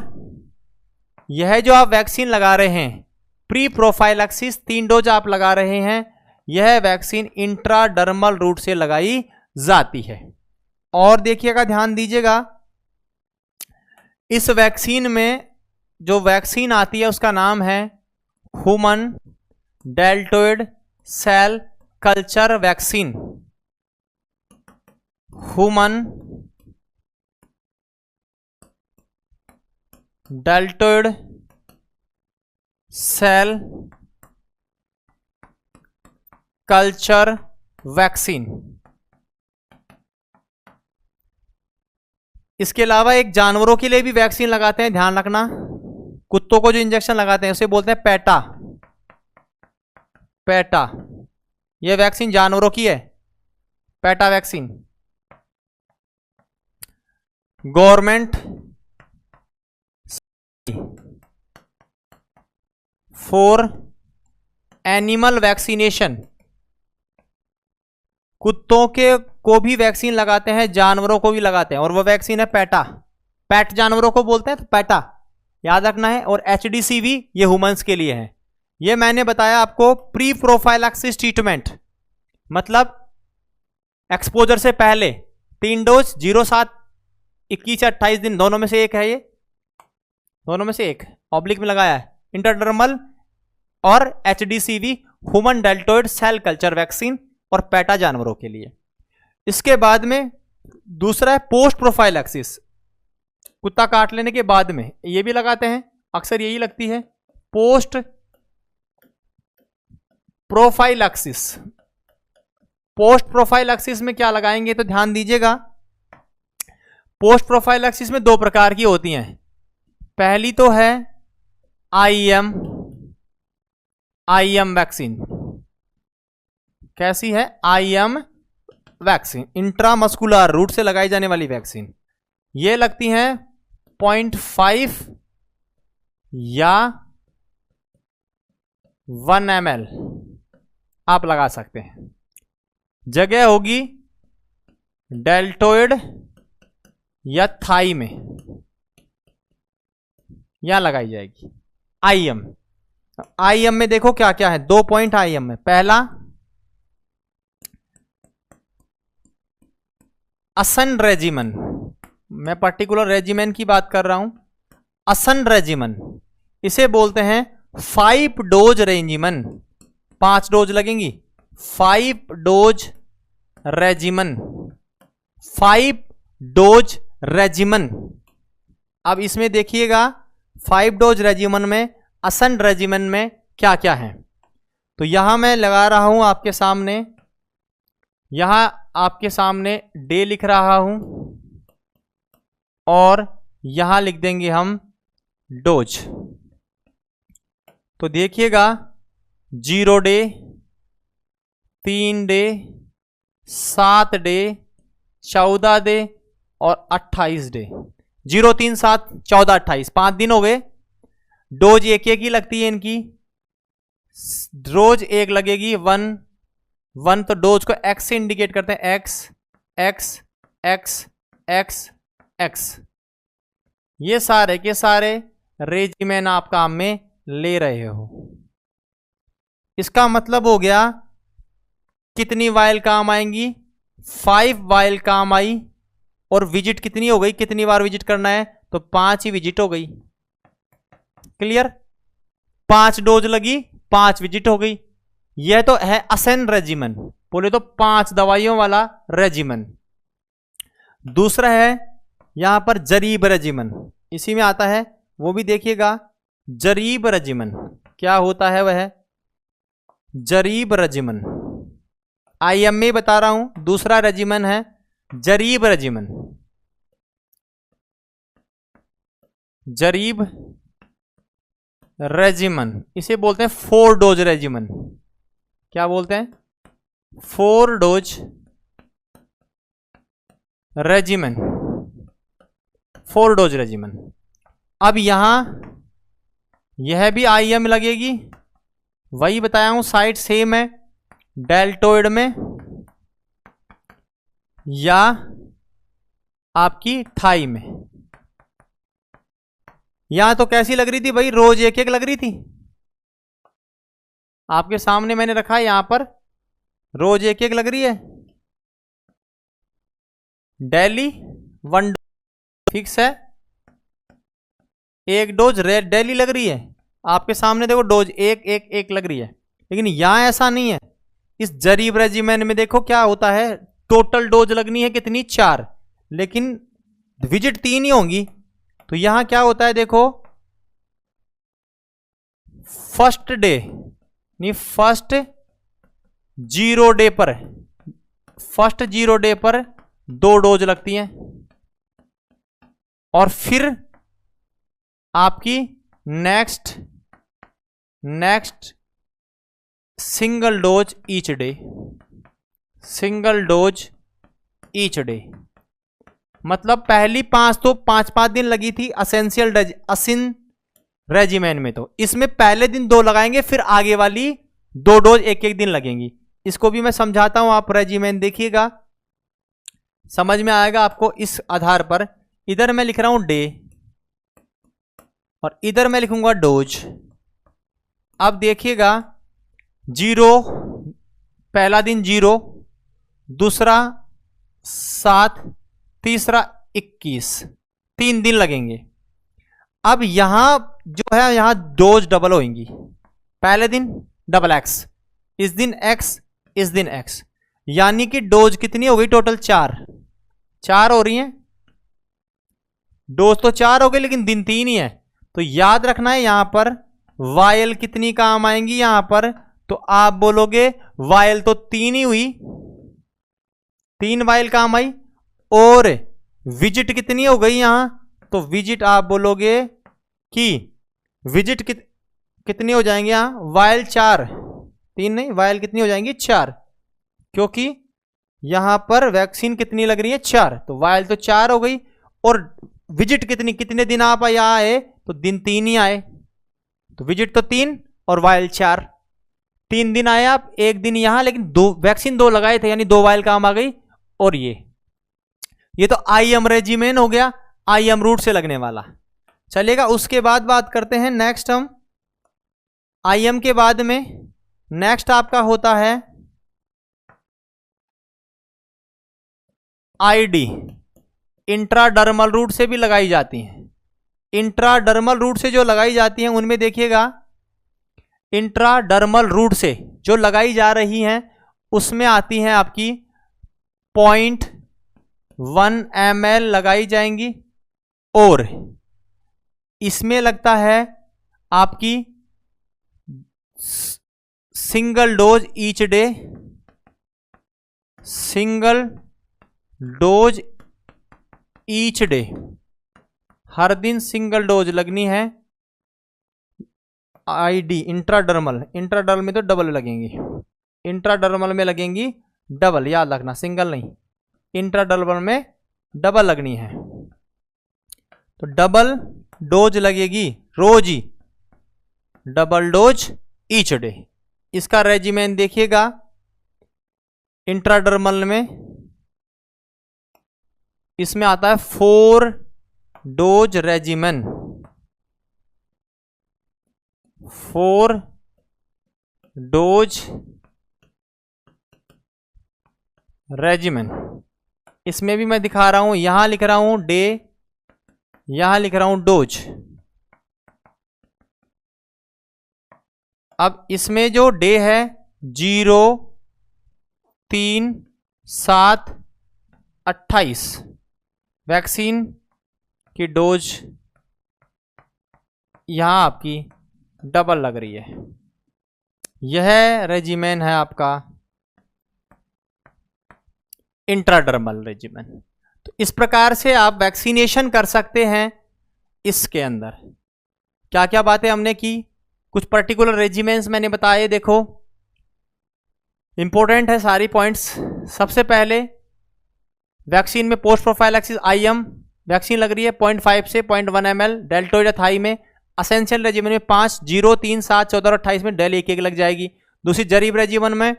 यह जो आप वैक्सीन लगा रहे हैं प्री प्रोफाइलैक्सिस 3 डोज आप लगा रहे हैं, यह वैक्सीन इंट्राडर्मल रूट से लगाई जाती है। और देखिएगा, ध्यान दीजिएगा, इस वैक्सीन में जो वैक्सीन आती है उसका नाम है human deltoid cell culture vaccine. Human deltoid cell culture vaccine. इसके अलावा एक जानवरों के लिए भी वैक्सीन लगाते हैं, ध्यान रखना। कुत्तों को जो इंजेक्शन लगाते हैं उसे बोलते हैं पैटा। यह वैक्सीन जानवरों की है, PETA vaccine. Government for animal vaccination, कुत्तों के को भी वैक्सीन लगाते हैं, जानवरों को भी लगाते हैं, और वो वैक्सीन है पैट जानवरों को बोलते हैं, तो पैटा याद रखना है। और HDCV ये ह्यूमंस के लिए है। ये मैंने बताया आपको प्री प्रोफाइलैक्सिस ट्रीटमेंट, मतलब एक्सपोजर से पहले 3 डोज, 0, 7, 21 या 28 दिन, दोनों में से एक है, ये दोनों में से एक ऑब्लिक में लगाया है, इंटरडर्मल और HDCV human deltoid cell culture vaccine और पैटा जानवरों के लिए। इसके बाद में दूसरा है पोस्ट प्रोफाइलैक्सिस, कुत्ता काट लेने के बाद में ये भी लगाते हैं, अक्सर यही लगती है पोस्ट प्रोफाइलैक्सिस। पोस्ट प्रोफाइलैक्सिस में क्या लगाएंगे तो ध्यान दीजिएगा, पोस्ट प्रोफाइलैक्सिस में 2 प्रकार की होती हैं। पहली तो है IM वैक्सीन। कैसी है? IM वैक्सीन, इंट्रामस्कुलर रूट से लगाई जाने वाली वैक्सीन। ये लगती हैं 0.5 या 1 ml आप लगा सकते हैं। जगह होगी डेल्टोइड या थाई में, यहां लगाई जाएगी। IM में देखो क्या क्या है, 2 पॉइंट IM में। पहला असन रेजिमन, मैं पर्टिकुलर रेजिमेन की बात कर रहा हूं, असन रेजिमन, इसे बोलते हैं 5 डोज रेजिमन। 5 डोज लगेंगी, 5 डोज रेजिमन, 5 डोज रेजिमन। अब इसमें देखिएगा 5 डोज रेजिमन में, असन रेजिमन में क्या क्या है। तो यहां मैं लगा रहा हूं आपके सामने, यहां आपके सामने डे लिख रहा हूं और यहां लिख देंगे हम डोज। तो देखिएगा 0 डे, 3 डे, 7 डे, 14 डे और 28 डे। 0, 3, 7, 14, 28, 5 दिन हो गए। डोज एक ही लगती है इनकी, रोज एक लगेगी 1 तो डोज को X से इंडिकेट करते हैं, X X X X X। ये सारे के सारे रेजिमेन आप काम में ले रहे हो। इसका मतलब हो गया कितनी वाइल काम आएंगी, 5 वाइल काम आई। और विजिट कितनी हो गई, कितनी बार विजिट करना है, तो 5 ही विजिट हो गई। क्लियर? 5 डोज लगी, 5 विजिट हो गई। यह तो है असन रेजिमन, बोले तो 5 दवाइयों वाला रेजिमन। दूसरा है यहां पर जरीब रेजिमन, इसी में आता है, वो भी देखिएगा। जरीब रेजिमन क्या होता है, वह जरीब रेजिमन IM में बता रहा हूं। दूसरा रेजिमन है जरीब रेजिमन, जरीब रेजिमन, इसे बोलते हैं 4 डोज रेजिमन। क्या बोलते हैं? 4 डोज रेजिमेन, 4 डोज रेजिमेन। अब यहां यह भी IM लगेगी, वही बताया हूं, साइट सेम है, डेल्टोइड में या आपकी थाई में। यहां तो कैसी लग रही थी भाई, रोज एक एक लग रही थी, आपके सामने मैंने रखा है, यहां पर रोज एक एक लग रही है। डेली 1 फिक्स है, 1 डोज डेली लग रही है, आपके सामने देखो डोज एक एक एक लग रही है। लेकिन यहां ऐसा नहीं है, इस जरीब रेजिमेन में देखो क्या होता है, टोटल डोज लगनी है कितनी, 4, लेकिन विजिट 3 ही होंगी। तो यहां क्या होता है देखो, फर्स्ट डे नहीं, फर्स्ट 0 डे पर, फर्स्ट 0 डे पर 2 डोज लगती हैं, और फिर आपकी next single dose each day, single dose each day. मतलब पहली 5 तो 5-5 दिन लगी थी असिन रेजिमेन में, तो इसमें पहले दिन 2 लगाएंगे, फिर आगे वाली 2 डोज एक एक दिन लगेंगी। इसको भी मैं समझाता हूं, आप रेजिमेन देखिएगा, समझ में आएगा आपको। इस आधार पर इधर मैं लिख रहा हूं डे और इधर मैं लिखूंगा डोज। अब देखिएगा 0 पहला दिन 0, दूसरा 7, तीसरा 21, 3 दिन लगेंगे। अब यहां जो है, यहां डोज डबल होंगी, पहले दिन डबल X, इस दिन X, इस दिन X, यानी कि डोज कितनी हो गई टोटल, 4 हो रही हैं। डोज तो 4 हो गई, लेकिन दिन 3 ही है। तो याद रखना है यहां पर वायल कितनी काम आएंगी यहां पर, तो आप बोलोगे वायल तो 3 ही हुई, 3 वायल काम आई, और विजिट कितनी हो गई यहां, तो विजिट आप बोलोगे कि विजिट कितनी हो जाएंगे यहां, वायल 4, 3 नहीं, वायल कितनी हो जाएंगी 4, क्योंकि यहां पर वैक्सीन कितनी लग रही है 4, तो वायल तो 4 हो गई। और विजिट कितने दिन आप यहां आए, तो दिन 3 ही आए, तो विजिट तो 3 और वायल 4, 3 दिन आए आप, 1 दिन यहां, लेकिन वैक्सीन 2 लगाए थे, यानी 2 वायल काम आ गई। और ये तो IM रेजिमेन हो गया, IM रूट से लगने वाला चलेगा। उसके बाद बात करते हैं नेक्स्ट, हम IM के बाद में नेक्स्ट आपका होता है ID, इंट्राडर्मल रूट से भी लगाई जाती हैं। इंट्राडर्मल रूट से जो लगाई जाती हैं उनमें देखिएगा, इंट्राडर्मल रूट से जो लगाई जा रही हैं उसमें आती हैं आपकी 0.1 ml लगाई जाएंगी, और इसमें लगता है आपकी single dose each day, single dose each day, हर दिन सिंगल डोज लगनी है। ID इंट्राडर्मल में तो डबल लगेंगी, इंट्राडर्मल में लगेंगी डबल, याद रखना, सिंगल नहीं, इंट्राडर्मल में डबल लगनी है। तो डबल डोज लगेगी रोज ही, डबल डोज ईच डे। इसका रेजिमेन देखिएगा, इंट्राडर्मल में इसमें आता है 4 डोज रेजिमेन, 4 डोज रेजिमेन। इसमें भी मैं दिखा रहा हूं, यहां लिख रहा हूं डे, यहां लिख रहा हूं डोज। अब इसमें जो डे है 0, 3, 7, 28 वैक्सीन की डोज यहां आपकी डबल लग रही है। यह रेजिमेन है आपका इंट्राडर्मल रेजिमेन। तो इस प्रकार से आप वैक्सीनेशन कर सकते हैं। इसके अंदर क्या क्या बातें हमने की, कुछ पर्टिकुलर रेजिमेंट्स मैंने बताए, देखो इंपॉर्टेंट है सारी पॉइंट्स। सबसे पहले वैक्सीन में पोस्ट प्रोफाइलैक्सिस IM वैक्सीन लग रही है 0.5 से 0.1 ml डेल्टोइड या थाई में। असेंशियल रेजिमेंट में 5, 0, 3, 7, 14 और 28 में डेल 1 लग जाएगी। दूसरी जरीब रेजिमेंट में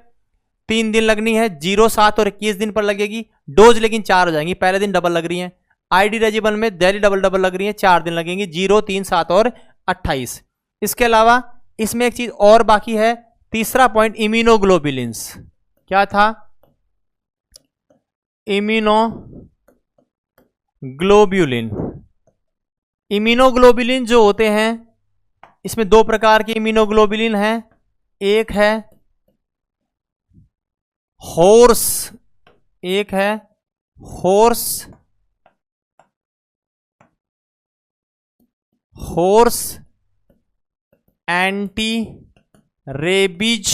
3 दिन लगनी है, 0, 7 और 21 दिन पर लगेगी। डोज लेकिन 4 हो जाएंगी, पहले दिन डबल लग रही है। ID रेजिमेंट में डेली डबल लग रही है, 4 दिन लगेंगी, 0, 3, 7 और 28। इसके अलावा इसमें एक चीज और बाकी है, तीसरा पॉइंट इम्यूनोग्लोबुलिन्स। क्या था? इम्यूनोग्लोबुलिन। इम्यूनोग्लोबुलिन जो होते हैं, इसमें 2 प्रकार के इम्यूनोग्लोबुलिन हैं। एक है होर्स, एक है होर्स एंटी रेबीज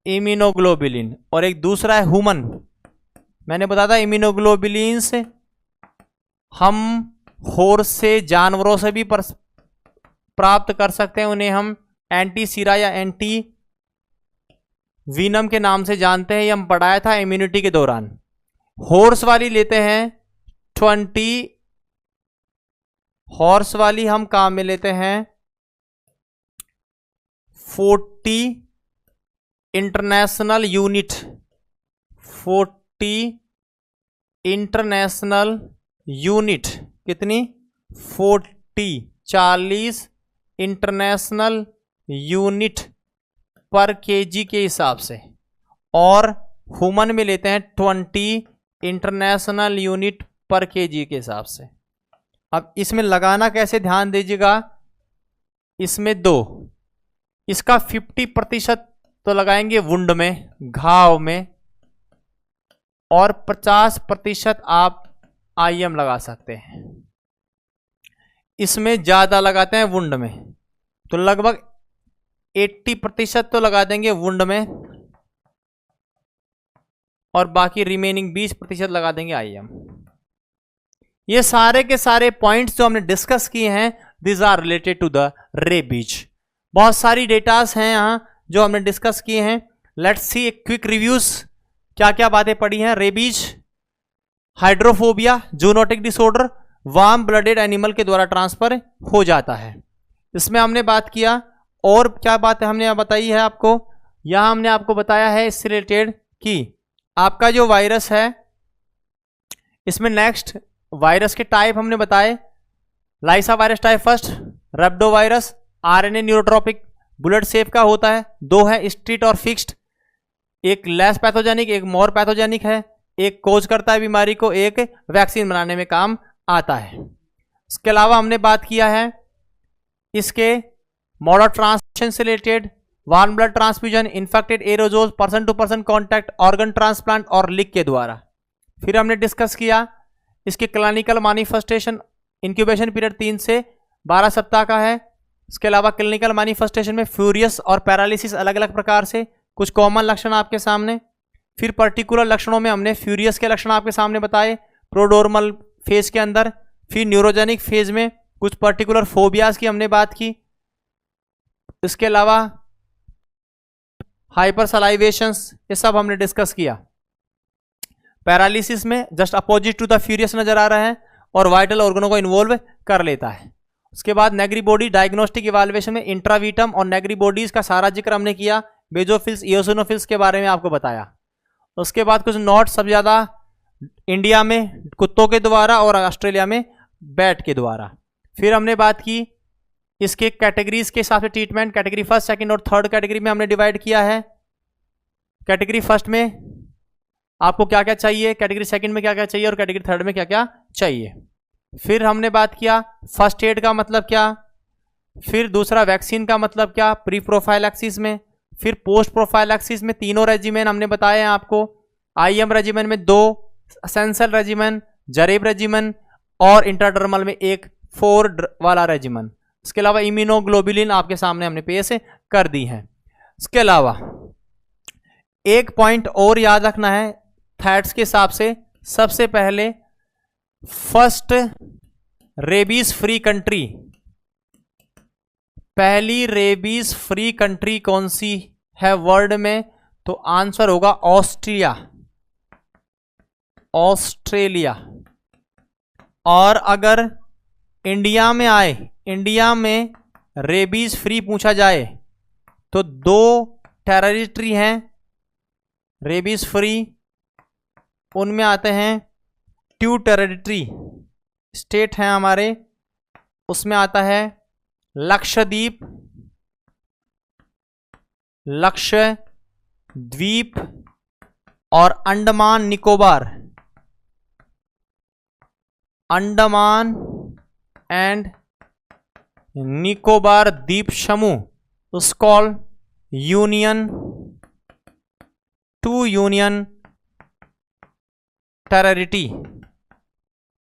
इम्यूनोग्लोबुलिन, और एक दूसरा है ह्यूमन। मैंने बताया था इम्यूनोग्लोबुलिन्स हम होर्स से, जानवरों से भी प्राप्त कर सकते हैं। उन्हें हम एंटी सीरा या एंटी वीनम के नाम से जानते हैं, ये हम पढ़ाया था इम्यूनिटी के दौरान। हॉर्स वाली लेते हैं 20, हॉर्स वाली हम काम में लेते हैं 40 इंटरनेशनल यूनिट, 40 इंटरनेशनल यूनिट। कितनी? 40 इंटरनेशनल यूनिट पर केजी के हिसाब से। और ह्यूमन में लेते हैं 20 इंटरनेशनल यूनिट पर केजी के हिसाब से। अब इसमें लगाना कैसे, ध्यान दीजिएगा। इसमें 2, इसका 50% तो लगाएंगे वुंड में, घाव में, और 50% आप IM लगा सकते हैं। इसमें ज्यादा लगाते हैं वुंड में, तो लगभग 80% तो लगा देंगे वुंड में, और बाकी रिमेनिंग 20% लगा देंगे IM। ये सारे के सारे पॉइंट्स जो हमने डिस्कस किए हैं, this are related to the rabies. बहुत सारी डेटास हैं यहां जो हमने डिस्कस किए हैं। Let's see a quick reviews, क्या क्या बातें पढ़ी हैं। Rabies, hydrophobia, zoonotic disorder, warm blooded animal के द्वारा ट्रांसफर हो जाता है। इसमें हमने बात किया। और क्या बात हमने यहाँ बताई है आपको, यहां हमने आपको बताया है इससे रिलेटेड कि आपका जो वायरस है, इसमें नेक्स्ट वायरस के टाइप हमने बताए। Lyssa virus type first, rhabdo virus, RNA neurotropic, bullet shape का होता है। 2 है स्ट्रीट और फिक्स्ड, एक लेस पैथोजेनिक, एक मोर पैथोजेनिक है। एक कोज करता है बीमारी को, एक वैक्सीन बनाने में काम आता है। इसके अलावा हमने बात किया है इसके मोड ऑफ ट्रांसमिशन से related, warm blood transfusion, infected aerosol, person to person contact, organ transplant और लिक के द्वारा। फिर हमने डिस्कस किया इसके क्लिनिकल मैनिफेस्टेशन, इंक्यूबेशन पीरियड 3 से 12 सप्ताह का है। इसके अलावा क्लिनिकल मैनिफेस्टेशन में फ्यूरियस और पैरालिसिस अलग अलग प्रकार से, कुछ कॉमन लक्षण आपके सामने। फिर पर्टिकुलर लक्षणों में हमने फ्यूरियस के लक्षण आपके सामने बताए प्रोडोर्मल फेज के अंदर। फिर न्यूरोजेनिक फेज में कुछ पर्टिकुलर फोबियाज की हमने बात की। इसके अलावा हाइपर सलाइवेशंस, ये सब हमने डिस्कस किया। पैरालिसिस में just opposite to the furious नजर आ रहा है और वाइटल ऑर्गनों को इन्वॉल्व कर लेता है। उसके बाद नेगरी बॉडी डायग्नोस्टिक इवैल्यूएशन में इंट्रावीटम और नेगरी बॉडीज का सारा जिक्र हमने किया। बेजोफिल्स, इयोसिनोफिल्स के बारे में आपको बताया। उसके बाद कुछ नोट, सब ज्यादा इंडिया में कुत्तों के द्वारा और ऑस्ट्रेलिया में बैट के द्वारा। फिर हमने बात की इसके कैटेगरीज के हिसाब से ट्रीटमेंट, कैटेगरी फर्स्ट, सेकंड और थर्ड कैटेगरी में हमने डिवाइड किया है। कैटेगरी फर्स्ट में आपको क्या क्या चाहिए, कैटेगरी सेकंड में क्या क्या चाहिए और कैटेगरी थर्ड में क्या क्या चाहिए। फिर हमने बात किया फर्स्ट एड का मतलब क्या, फिर दूसरा वैक्सीन का मतलब क्या प्री प्रोफाइलैक्सिस में, फिर पोस्ट प्रोफाइलैक्सिस में तीनों रेजिमेन हमने बताए हैं आपको। IM रेजिमेन में 2, एसेंशियल रेजिमेन, जरीब रेजिमेन और इंटरडर्मल में एक 4 वाला रेजिमेन। इसके अलावा इम्यूनोग्लोबुलिन आपके सामने हमने पेश कर दी है। इसके अलावा एक पॉइंट और याद रखना है थैट्स के हिसाब से। सबसे पहले फर्स्ट रेबीज फ्री कंट्री, पहली रेबीज फ्री कंट्री कौन सी है वर्ल्ड में, तो आंसर होगा ऑस्ट्रिया। ऑस्ट्रेलिया। और अगर इंडिया में आए, इंडिया में रेबीज फ्री पूछा जाए तो 2 टेरिटरी हैं रेबीज फ्री, उनमें आते हैं 2 टेरिटरी स्टेट हैं हमारे, उसमें आता है लक्षद्वीप, लक्षद्वीप और अंडमान निकोबार, अंडमान एंड निकोबार द्वीप समूह उसकॉल यूनियन, 2 यूनियन टेरिटरी।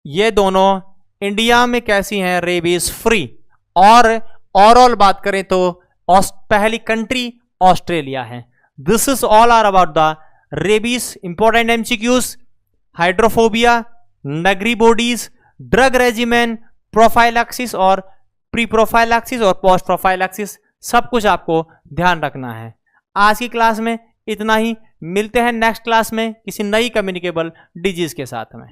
ये दोनों इंडिया में कैसी हैं, रेबीज फ्री। और ओवरऑल बात करें तो पहली कंट्री ऑस्ट्रेलिया है। This is all are about the rabies. Important MCQs, hydrophobia, Negri bodies, drug regimen, prophylaxis और प्री प्रोफाइलैक्सिस और पोस्ट प्रोफाइलैक्सिस, सब कुछ आपको ध्यान रखना है। आज की क्लास में इतना ही, मिलते हैं नेक्स्ट क्लास में किसी नई कम्युनिकेबल डिजीज के साथ में।